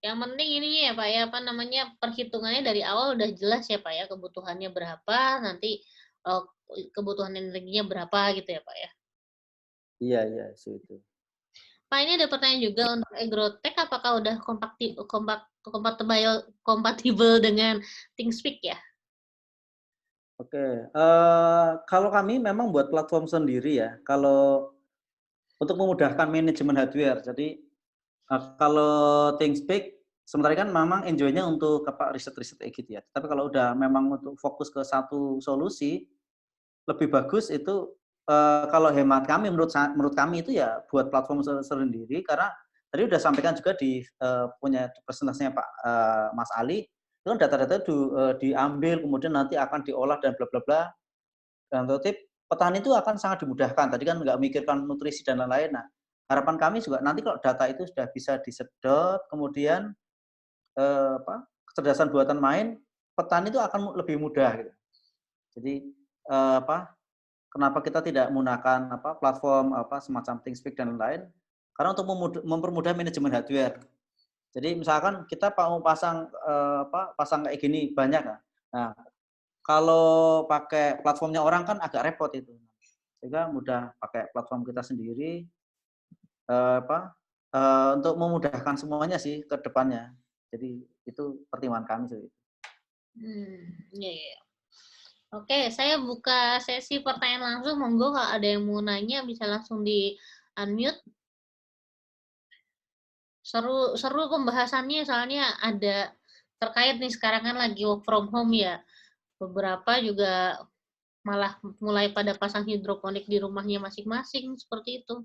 yang penting ini ya Pak ya, perhitungannya dari awal udah jelas ya Pak ya, kebutuhannya berapa, nanti kebutuhan energinya berapa gitu ya Pak ya. Iya, itu. Pak, ini ada pertanyaan juga untuk Agrotech, apakah udah kompatibel dengan ThinkSpeak ya? Oke, kalau kami memang buat platform sendiri ya, kalau untuk memudahkan manajemen hardware. Jadi kalau ThinkSpeak sementara kan memang enjoy-nya untuk riset-riset kayak gitu ya. Tapi kalau udah memang untuk fokus ke satu solusi, lebih bagus itu kalau hemat kami menurut kami itu ya buat platform sendiri karena tadi udah sampaikan juga di punya presentasinya Pak Mas Ali itu kan data-data diambil kemudian nanti akan diolah dan bla bla bla. Dan petani itu akan sangat dimudahkan. Tadi kan nggak mikirkan nutrisi dan lain-lain. Nah, harapan kami juga nanti kalau data itu sudah bisa disedot, kemudian kecerdasan buatan main, petani itu akan lebih mudah. Gitu. Jadi kenapa kita tidak menggunakan platform semacam ThinkSpeak dan lain-lain? Karena untuk mempermudah manajemen hardware. Jadi misalkan kita mau pasang kayak gini banyak kan. Nah, kalau pakai platformnya orang kan agak repot itu. Sehingga mudah pakai platform kita sendiri untuk memudahkan semuanya sih ke depannya. Jadi itu pertimbangan kami sih. Iya. Oke, saya buka sesi pertanyaan langsung. Monggo kalau ada yang mau nanya bisa langsung di unmute. Seru pembahasannya, soalnya ada terkait nih sekarang kan lagi work from home ya. Beberapa juga malah mulai pada pasang hidroponik di rumahnya masing-masing seperti itu.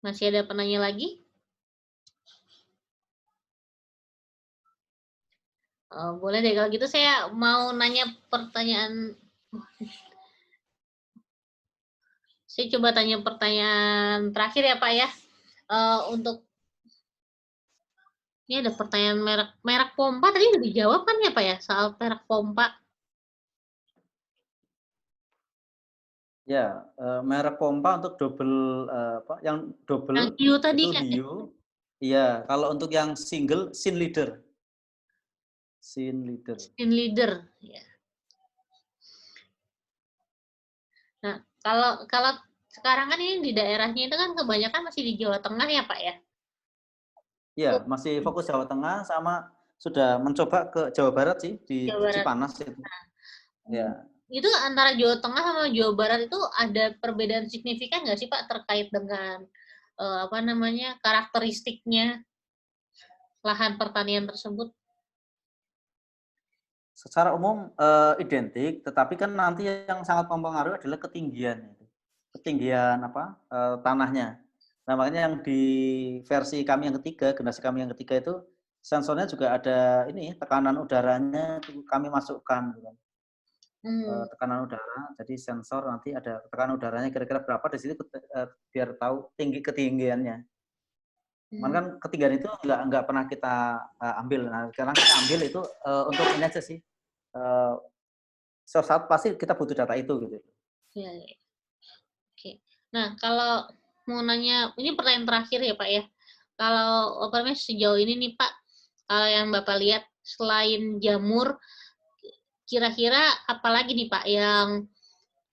Masih ada penanya lagi? Boleh deh, kalau gitu saya mau nanya pertanyaan. Saya coba tanya pertanyaan terakhir ya Pak ya. Untuk ini ada pertanyaan merek pompa tadi udah dijawab kan ya Pak ya, soal merek pompa. Ya, merek pompa untuk double yang Yang double Hio tadi itu kan ya? Hio. Iya, kalau untuk yang single Sin Leader. Sin Leader. Team leader. Ya. Nah, kalau sekarang kan ini di daerahnya itu kan kebanyakan masih di Jawa Tengah ya Pak ya? Iya, masih fokus Jawa Tengah sama sudah mencoba ke Jawa Barat sih di Jawa Barat. Cipanas itu. Ya. Itu antara Jawa Tengah sama Jawa Barat itu ada perbedaan signifikan nggak sih Pak terkait dengan apa namanya karakteristiknya lahan pertanian tersebut? Secara umum identik, tetapi kan nanti yang sangat mempengaruhi adalah ketinggian itu. Ketinggian tanahnya. Nah, makanya yang di versi kami yang ketiga, generasi kami yang ketiga itu sensornya juga ada ini tekanan udaranya kami masukkan gitu. Tekanan udara, jadi sensor nanti ada tekanan udaranya kira-kira berapa di situ biar tahu ketinggiannya. Cuman kan ketinggian itu nggak pernah kita ambil. Nah, sekarang kita ambil itu untuk ini aja sih. Suatu saat pasti kita butuh data itu gitu. Ya, ya. Oke. Nah, kalau mau nanya, ini pertanyaan terakhir ya Pak ya. Kalau apa namanya sejauh ini nih Pak, kalau yang Bapak lihat selain jamur, kira-kira apalagi nih Pak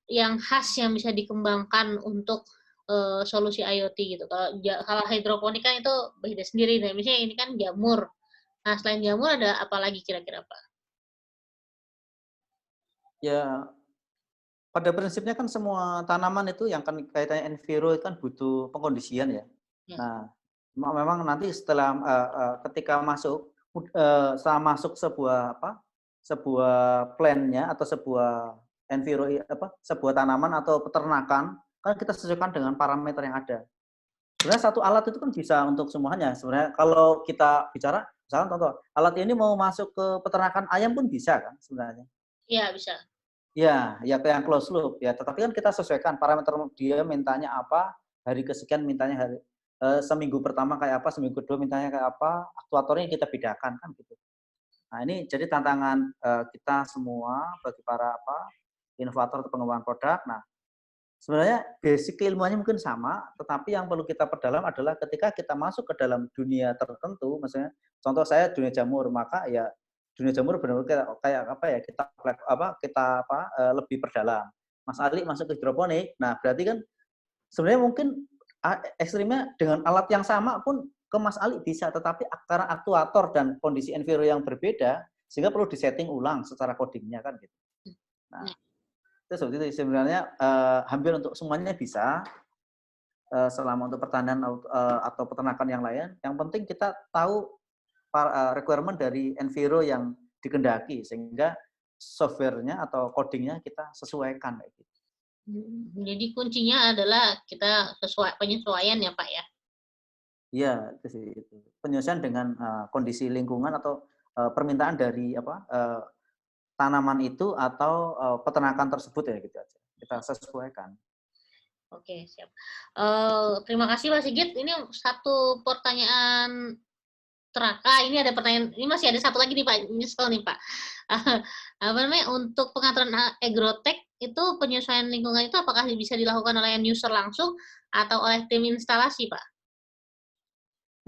yang khas yang bisa dikembangkan untuk solusi IoT gitu. Kalau hidroponik kan itu beda sendiri. Nah, misalnya ini kan jamur. Nah, selain jamur ada apa lagi kira-kira Pak? Ya, pada prinsipnya kan semua tanaman itu yang kan kaitannya enviro itu kan butuh pengkondisian ya. Ya. Nah, memang nanti setelah ketika setelah masuk sebuah plan-nya atau sebuah sebuah tanaman atau peternakan kan kita sesuaikan dengan parameter yang ada. Sebenarnya satu alat itu kan bisa untuk semuanya. Sebenarnya kalau kita bicara, misalkan contoh, alat ini mau masuk ke peternakan ayam pun bisa kan sebenarnya. Iya, bisa. Ya, ya kayak yang close loop ya. Tetapi kan kita sesuaikan parameter dia mintanya apa, hari kesekian mintanya seminggu pertama kayak apa, seminggu kedua mintanya kayak apa, aktuatornya kita bedakan kan gitu. Nah ini jadi tantangan kita semua bagi para inovator atau pengembangan produk. Nah sebenarnya basic ilmuannya mungkin sama, tetapi yang perlu kita perdalam adalah ketika kita masuk ke dalam dunia tertentu, misalnya contoh saya dunia jamur, maka ya dunia jamur benar-benar kayak kita lebih perdalam. Mas Ali masuk ke hidroponik, nah berarti kan sebenarnya mungkin ekstrimnya dengan alat yang sama pun ke Mas Ali bisa, tetapi karena aktuator dan kondisi enviro yang berbeda, sehingga perlu disetting ulang secara codingnya kan gitu. Nah, itu seperti itu sebenarnya hampir untuk semuanya bisa selama untuk pertanian atau peternakan yang lain. Yang penting kita tahu requirement dari enviro yang dikendaki sehingga softwarenya atau codingnya kita sesuaikan kayak gitu. Jadi kuncinya adalah kita penyesuaian ya Pak ya. Iya, itu sih itu. Penyesuaian dengan kondisi lingkungan atau permintaan dari tanaman itu atau peternakan tersebut ya gitu aja. Kita sesuaikan. Oke, siap. Terima kasih Pak Sigit. Ini satu pertanyaan ini ada pertanyaan, ini masih ada satu lagi nih Pak, nyesel nih Pak. Apa namanya, untuk pengaturan agrotech itu penyesuaian lingkungan itu apakah bisa dilakukan oleh end user langsung atau oleh tim instalasi Pak?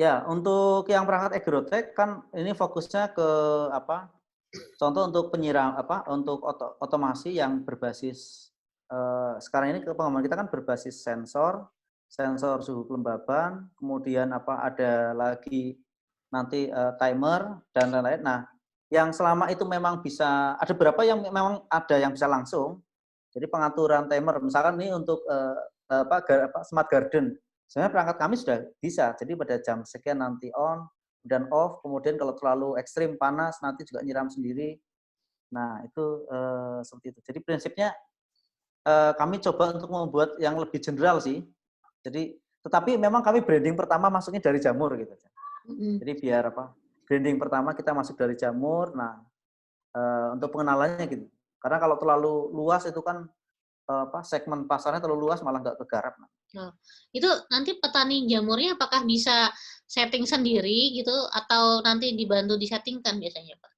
Ya, untuk yang perangkat agrotech kan ini fokusnya ke contoh untuk untuk otomasi yang berbasis sekarang ini pengembangan kita kan berbasis sensor suhu kelembaban, kemudian ada lagi nanti timer dan lain-lain. Nah, Yang selama itu memang bisa, ada beberapa yang memang ada yang bisa langsung. Jadi pengaturan timer, misalkan ini untuk smart garden, sebenarnya perangkat kami sudah bisa. Jadi pada jam sekian nanti on dan off, kemudian kalau terlalu ekstrim panas nanti juga nyiram sendiri. Nah itu seperti itu. Jadi prinsipnya kami coba untuk membuat yang lebih general sih. Jadi tetapi memang kami branding pertama masuknya dari jamur gitu. Jadi biar branding pertama kita masuk dari jamur. Nah untuk pengenalannya gitu. Karena kalau terlalu luas itu kan segmen pasarnya terlalu luas malah nggak kegarap. Oh, itu nanti petani jamurnya apakah bisa setting sendiri gitu atau nanti dibantu disettingkan biasanya, Pak?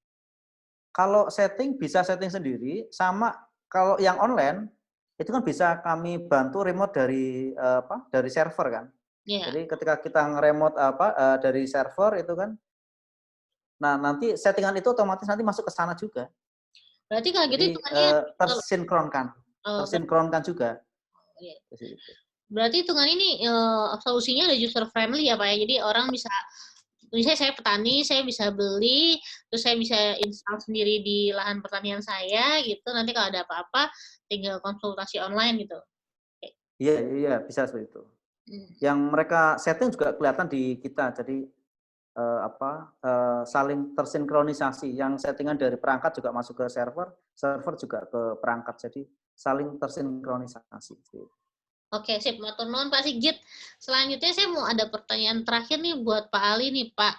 Kalau setting bisa setting sendiri, sama kalau yang online itu kan bisa kami bantu remote dari dari server kan. Yeah. Jadi ketika kita nge-remote dari server itu kan, nah nanti settingan itu otomatis nanti masuk ke sana juga. Berarti kalau gitu hitungannya tersinkronkan juga. Iya. Berarti hitungan ini solusinya ada user friendly ya Pak ya. Jadi orang bisa, misalnya saya petani, saya bisa beli, terus saya bisa install sendiri di lahan pertanian saya gitu. Nanti kalau ada apa-apa tinggal konsultasi online gitu. Iya, bisa seperti itu. Yang mereka setting juga kelihatan di kita. Jadi saling tersinkronisasi. Yang settingan dari perangkat juga masuk ke server, server juga ke perangkat. Jadi saling tersinkronisasi. Oke, sip. Matur nuwun Pak Sigit. Selanjutnya saya mau ada pertanyaan terakhir nih buat Pak Ali nih Pak,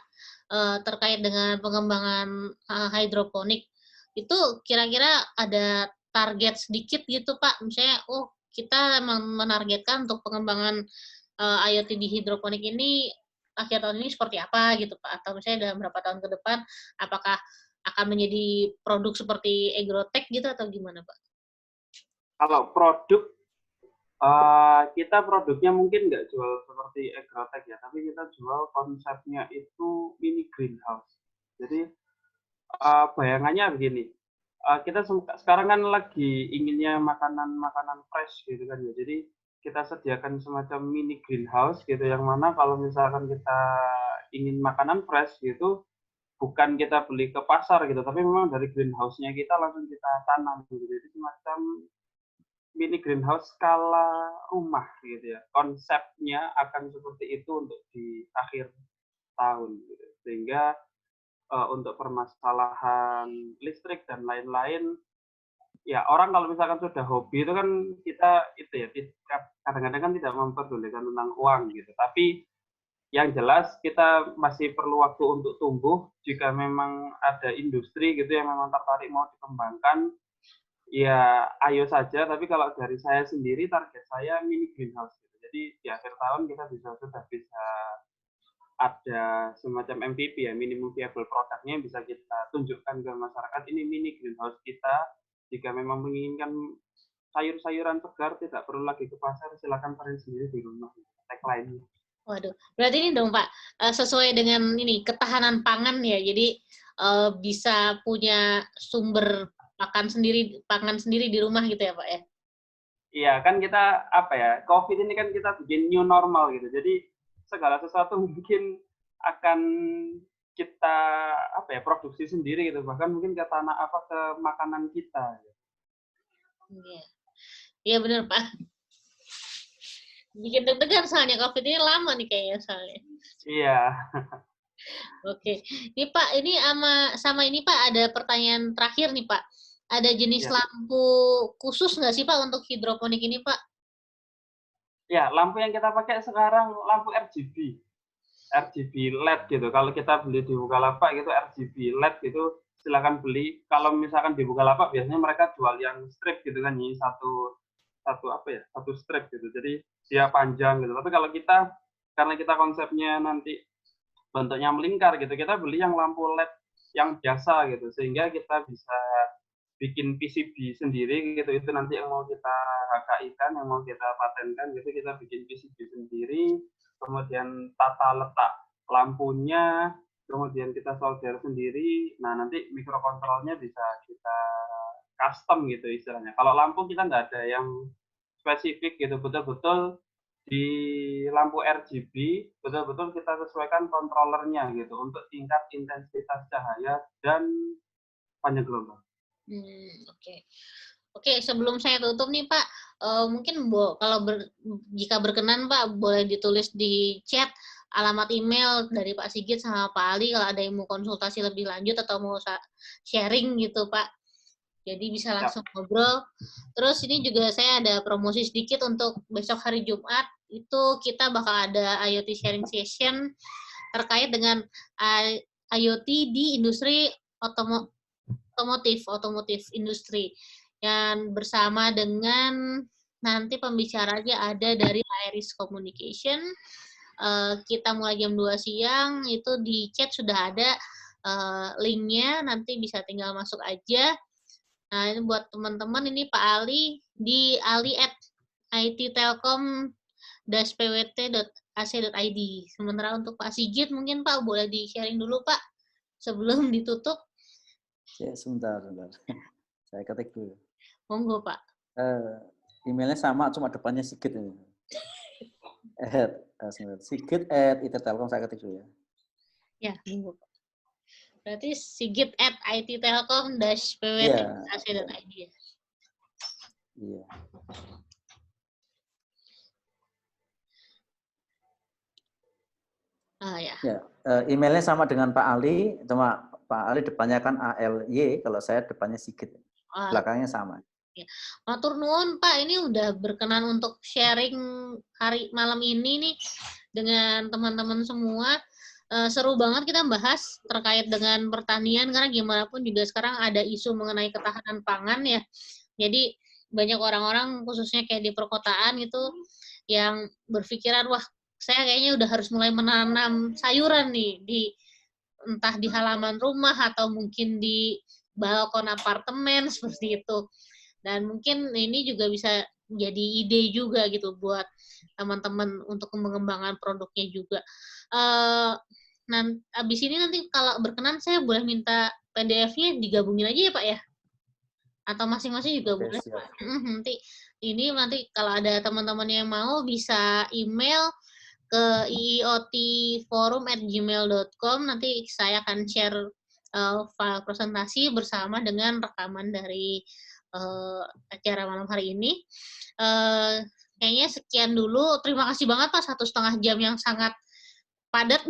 terkait dengan pengembangan hidroponik. Itu kira-kira ada target sedikit gitu Pak, misalnya, kita memang menargetkan untuk pengembangan IoT di hidroponik ini akhir tahun ini seperti apa gitu Pak, atau misalnya dalam berapa tahun ke depan, apakah akan menjadi produk seperti agrotech gitu atau gimana Pak? Kalau produk, kita produknya mungkin nggak jual seperti agrotech ya, tapi kita jual konsepnya itu mini greenhouse. Jadi bayangannya begini, kita sekarang kan lagi inginnya makanan fresh gitu kan ya. Jadi kita sediakan semacam mini greenhouse gitu, yang mana kalau misalkan kita ingin makanan fresh gitu, bukan kita beli ke pasar gitu, tapi memang dari greenhouse-nya kita langsung kita tanam gitu. Jadi semacam mini greenhouse skala rumah gitu ya. Konsepnya akan seperti itu untuk di akhir tahun gitu. Sehingga untuk permasalahan listrik dan lain-lain, ya orang kalau misalkan sudah hobi itu kan kita itu ya, kadang-kadang kan tidak memperdulikan tentang uang gitu. Tapi yang jelas kita masih perlu waktu untuk tumbuh. Jika memang ada industri gitu yang memang tertarik mau dikembangkan, ya ayo saja. Tapi kalau dari saya sendiri, target saya mini greenhouse gitu. Jadi di akhir tahun kita sudah bisa ada semacam MVP ya, minimum viable produknya yang bisa kita tunjukkan ke masyarakat. Ini mini greenhouse kita. Jika memang menginginkan sayur-sayuran segar, tidak perlu lagi ke pasar, silakan panen sendiri di rumah. Tagline. Waduh, berarti ini dong Pak, sesuai dengan ini ketahanan pangan ya, jadi bisa punya sumber pangan sendiri di rumah gitu ya Pak ya? Iya, kan kita COVID ini kan kita bikin new normal gitu. Jadi segala sesuatu mungkin akan kita produksi sendiri gitu. Bahkan mungkin ke makanan kita. Iya, iya benar Pak. Bikin deg-degan soalnya COVID ini lama nih kayaknya soalnya. Iya. Oke, ini Pak, ini sama ini Pak ada pertanyaan terakhir nih Pak. Ada jenis lampu khusus nggak sih Pak untuk hidroponik ini Pak? Ya, lampu yang kita pakai sekarang lampu RGB LED gitu. Kalau kita beli di Bukalapak gitu RGB LED gitu, silakan beli. Kalau misalkan di Bukalapak biasanya mereka jual yang strip gitu kan, ini satu strip gitu. Jadi dia panjang gitu. Tapi kalau karena kita konsepnya nanti bentuknya melingkar gitu, kita beli yang lampu LED yang biasa gitu, sehingga kita bisa bikin PCB sendiri gitu. Itu nanti yang mau kita HKI-kan, yang mau kita patenkan gitu, kita bikin PCB sendiri, kemudian tata letak lampunya, kemudian kita solder sendiri. Nah, nanti mikrokontrolnya bisa kita custom gitu istilahnya. Kalau lampu kita nggak ada yang spesifik gitu, betul-betul di lampu RGB betul-betul kita sesuaikan kontrolernya gitu untuk tingkat intensitas cahaya dan panjang gelombang. Oke. Oke, sebelum saya tutup nih Pak, mungkin jika berkenan Pak, boleh ditulis di chat alamat email dari Pak Sigit sama Pak Ali kalau ada yang mau konsultasi lebih lanjut atau mau sharing gitu Pak. Jadi bisa langsung ngobrol. Terus ini juga saya ada promosi sedikit untuk besok hari Jumat, itu kita bakal ada IoT sharing session terkait dengan IoT di industri otomotif industri. Yang bersama dengan nanti pembicaranya ada dari Iris Communication. Kita mulai jam 2 siang, itu di chat sudah ada linknya, nanti bisa tinggal masuk aja. Nah, ini buat teman-teman, ini Pak Ali di ali@ittelkom-pwt.ac.id. Sementara untuk Pak Sigit, mungkin Pak boleh di-sharing dulu Pak, sebelum ditutup. Ya, sebentar. Saya ketik dulu. Monggo Pak. Emailnya sama, cuma depannya Sigit ini. Sigit@ittelkom, saya ketik dulu ya. Ya, monggo Pak. Berarti sigit@ittelkom-pwt.ac.id. Iya. Ya. Emailnya sama dengan Pak Ali, cuma Pak Ali depannya kan ALY, kalau saya depannya Sigit. Belakangnya sama. Ya. Matur nuwun Pak, ini udah berkenan untuk sharing malam ini nih dengan teman-teman semua. Seru banget kita bahas terkait dengan pertanian, karena gimana pun juga sekarang ada isu mengenai ketahanan pangan ya. Jadi banyak orang-orang khususnya kayak di perkotaan itu yang berpikiran, wah saya kayaknya udah harus mulai menanam sayuran nih, entah di halaman rumah atau mungkin di balkon apartemen seperti itu. Dan mungkin ini juga bisa jadi ide juga gitu buat teman-teman untuk mengembangkan produknya juga. Abis ini nanti kalau berkenan saya boleh minta PDF-nya digabungin aja ya Pak ya? Atau masing-masing juga boleh Pak. Nanti kalau ada teman-teman yang mau bisa email ke iotforum@gmail.com, nanti saya akan share file presentasi bersama dengan rekaman dari acara malam hari ini. Kayaknya sekian dulu. Terima kasih banget Pak, 1,5 jam yang sangat padat.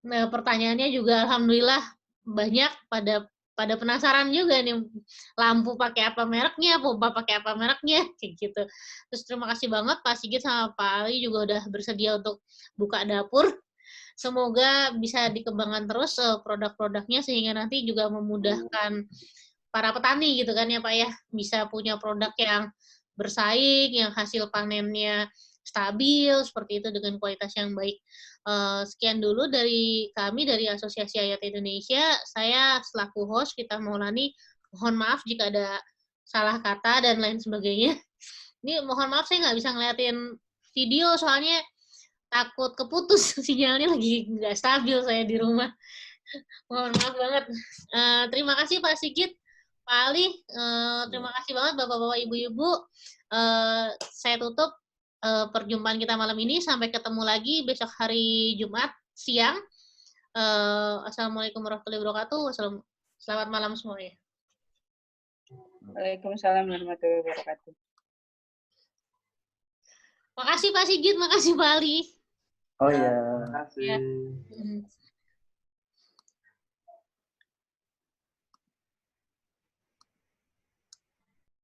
Nah, pertanyaannya juga alhamdulillah banyak, pada penasaran juga nih, lampu pakai apa mereknya, pompa pakai apa mereknya, kayak gitu. Terus terima kasih banget Pak Sigit sama Pak Ali juga udah bersedia untuk buka dapur. Semoga bisa dikembangkan terus produk-produknya sehingga nanti juga memudahkan para petani gitu kan ya Pak ya, bisa punya produk yang bersaing, yang hasil panennya stabil, seperti itu dengan kualitas yang baik. Sekian dulu dari kami, dari Asosiasi IoT Indonesia. Saya selaku host, Kita Maulani, mohon maaf jika ada salah kata dan lain sebagainya. Ini mohon maaf saya nggak bisa ngeliatin video, soalnya takut keputus, sinyalnya lagi nggak stabil saya di rumah. Mohon maaf banget. Terima kasih Pak Sigit, Pak Ali, terima kasih banget Bapak-Bapak, Ibu-Ibu. Saya tutup perjumpaan kita malam ini. Sampai ketemu lagi besok hari Jumat siang. Assalamualaikum warahmatullahi wabarakatuh. Selamat malam semuanya. Waalaikumsalam warahmatullahi wabarakatuh. Makasih Pak Sigit, makasih Pak Ali. Oh iya. Terima kasih. Ya.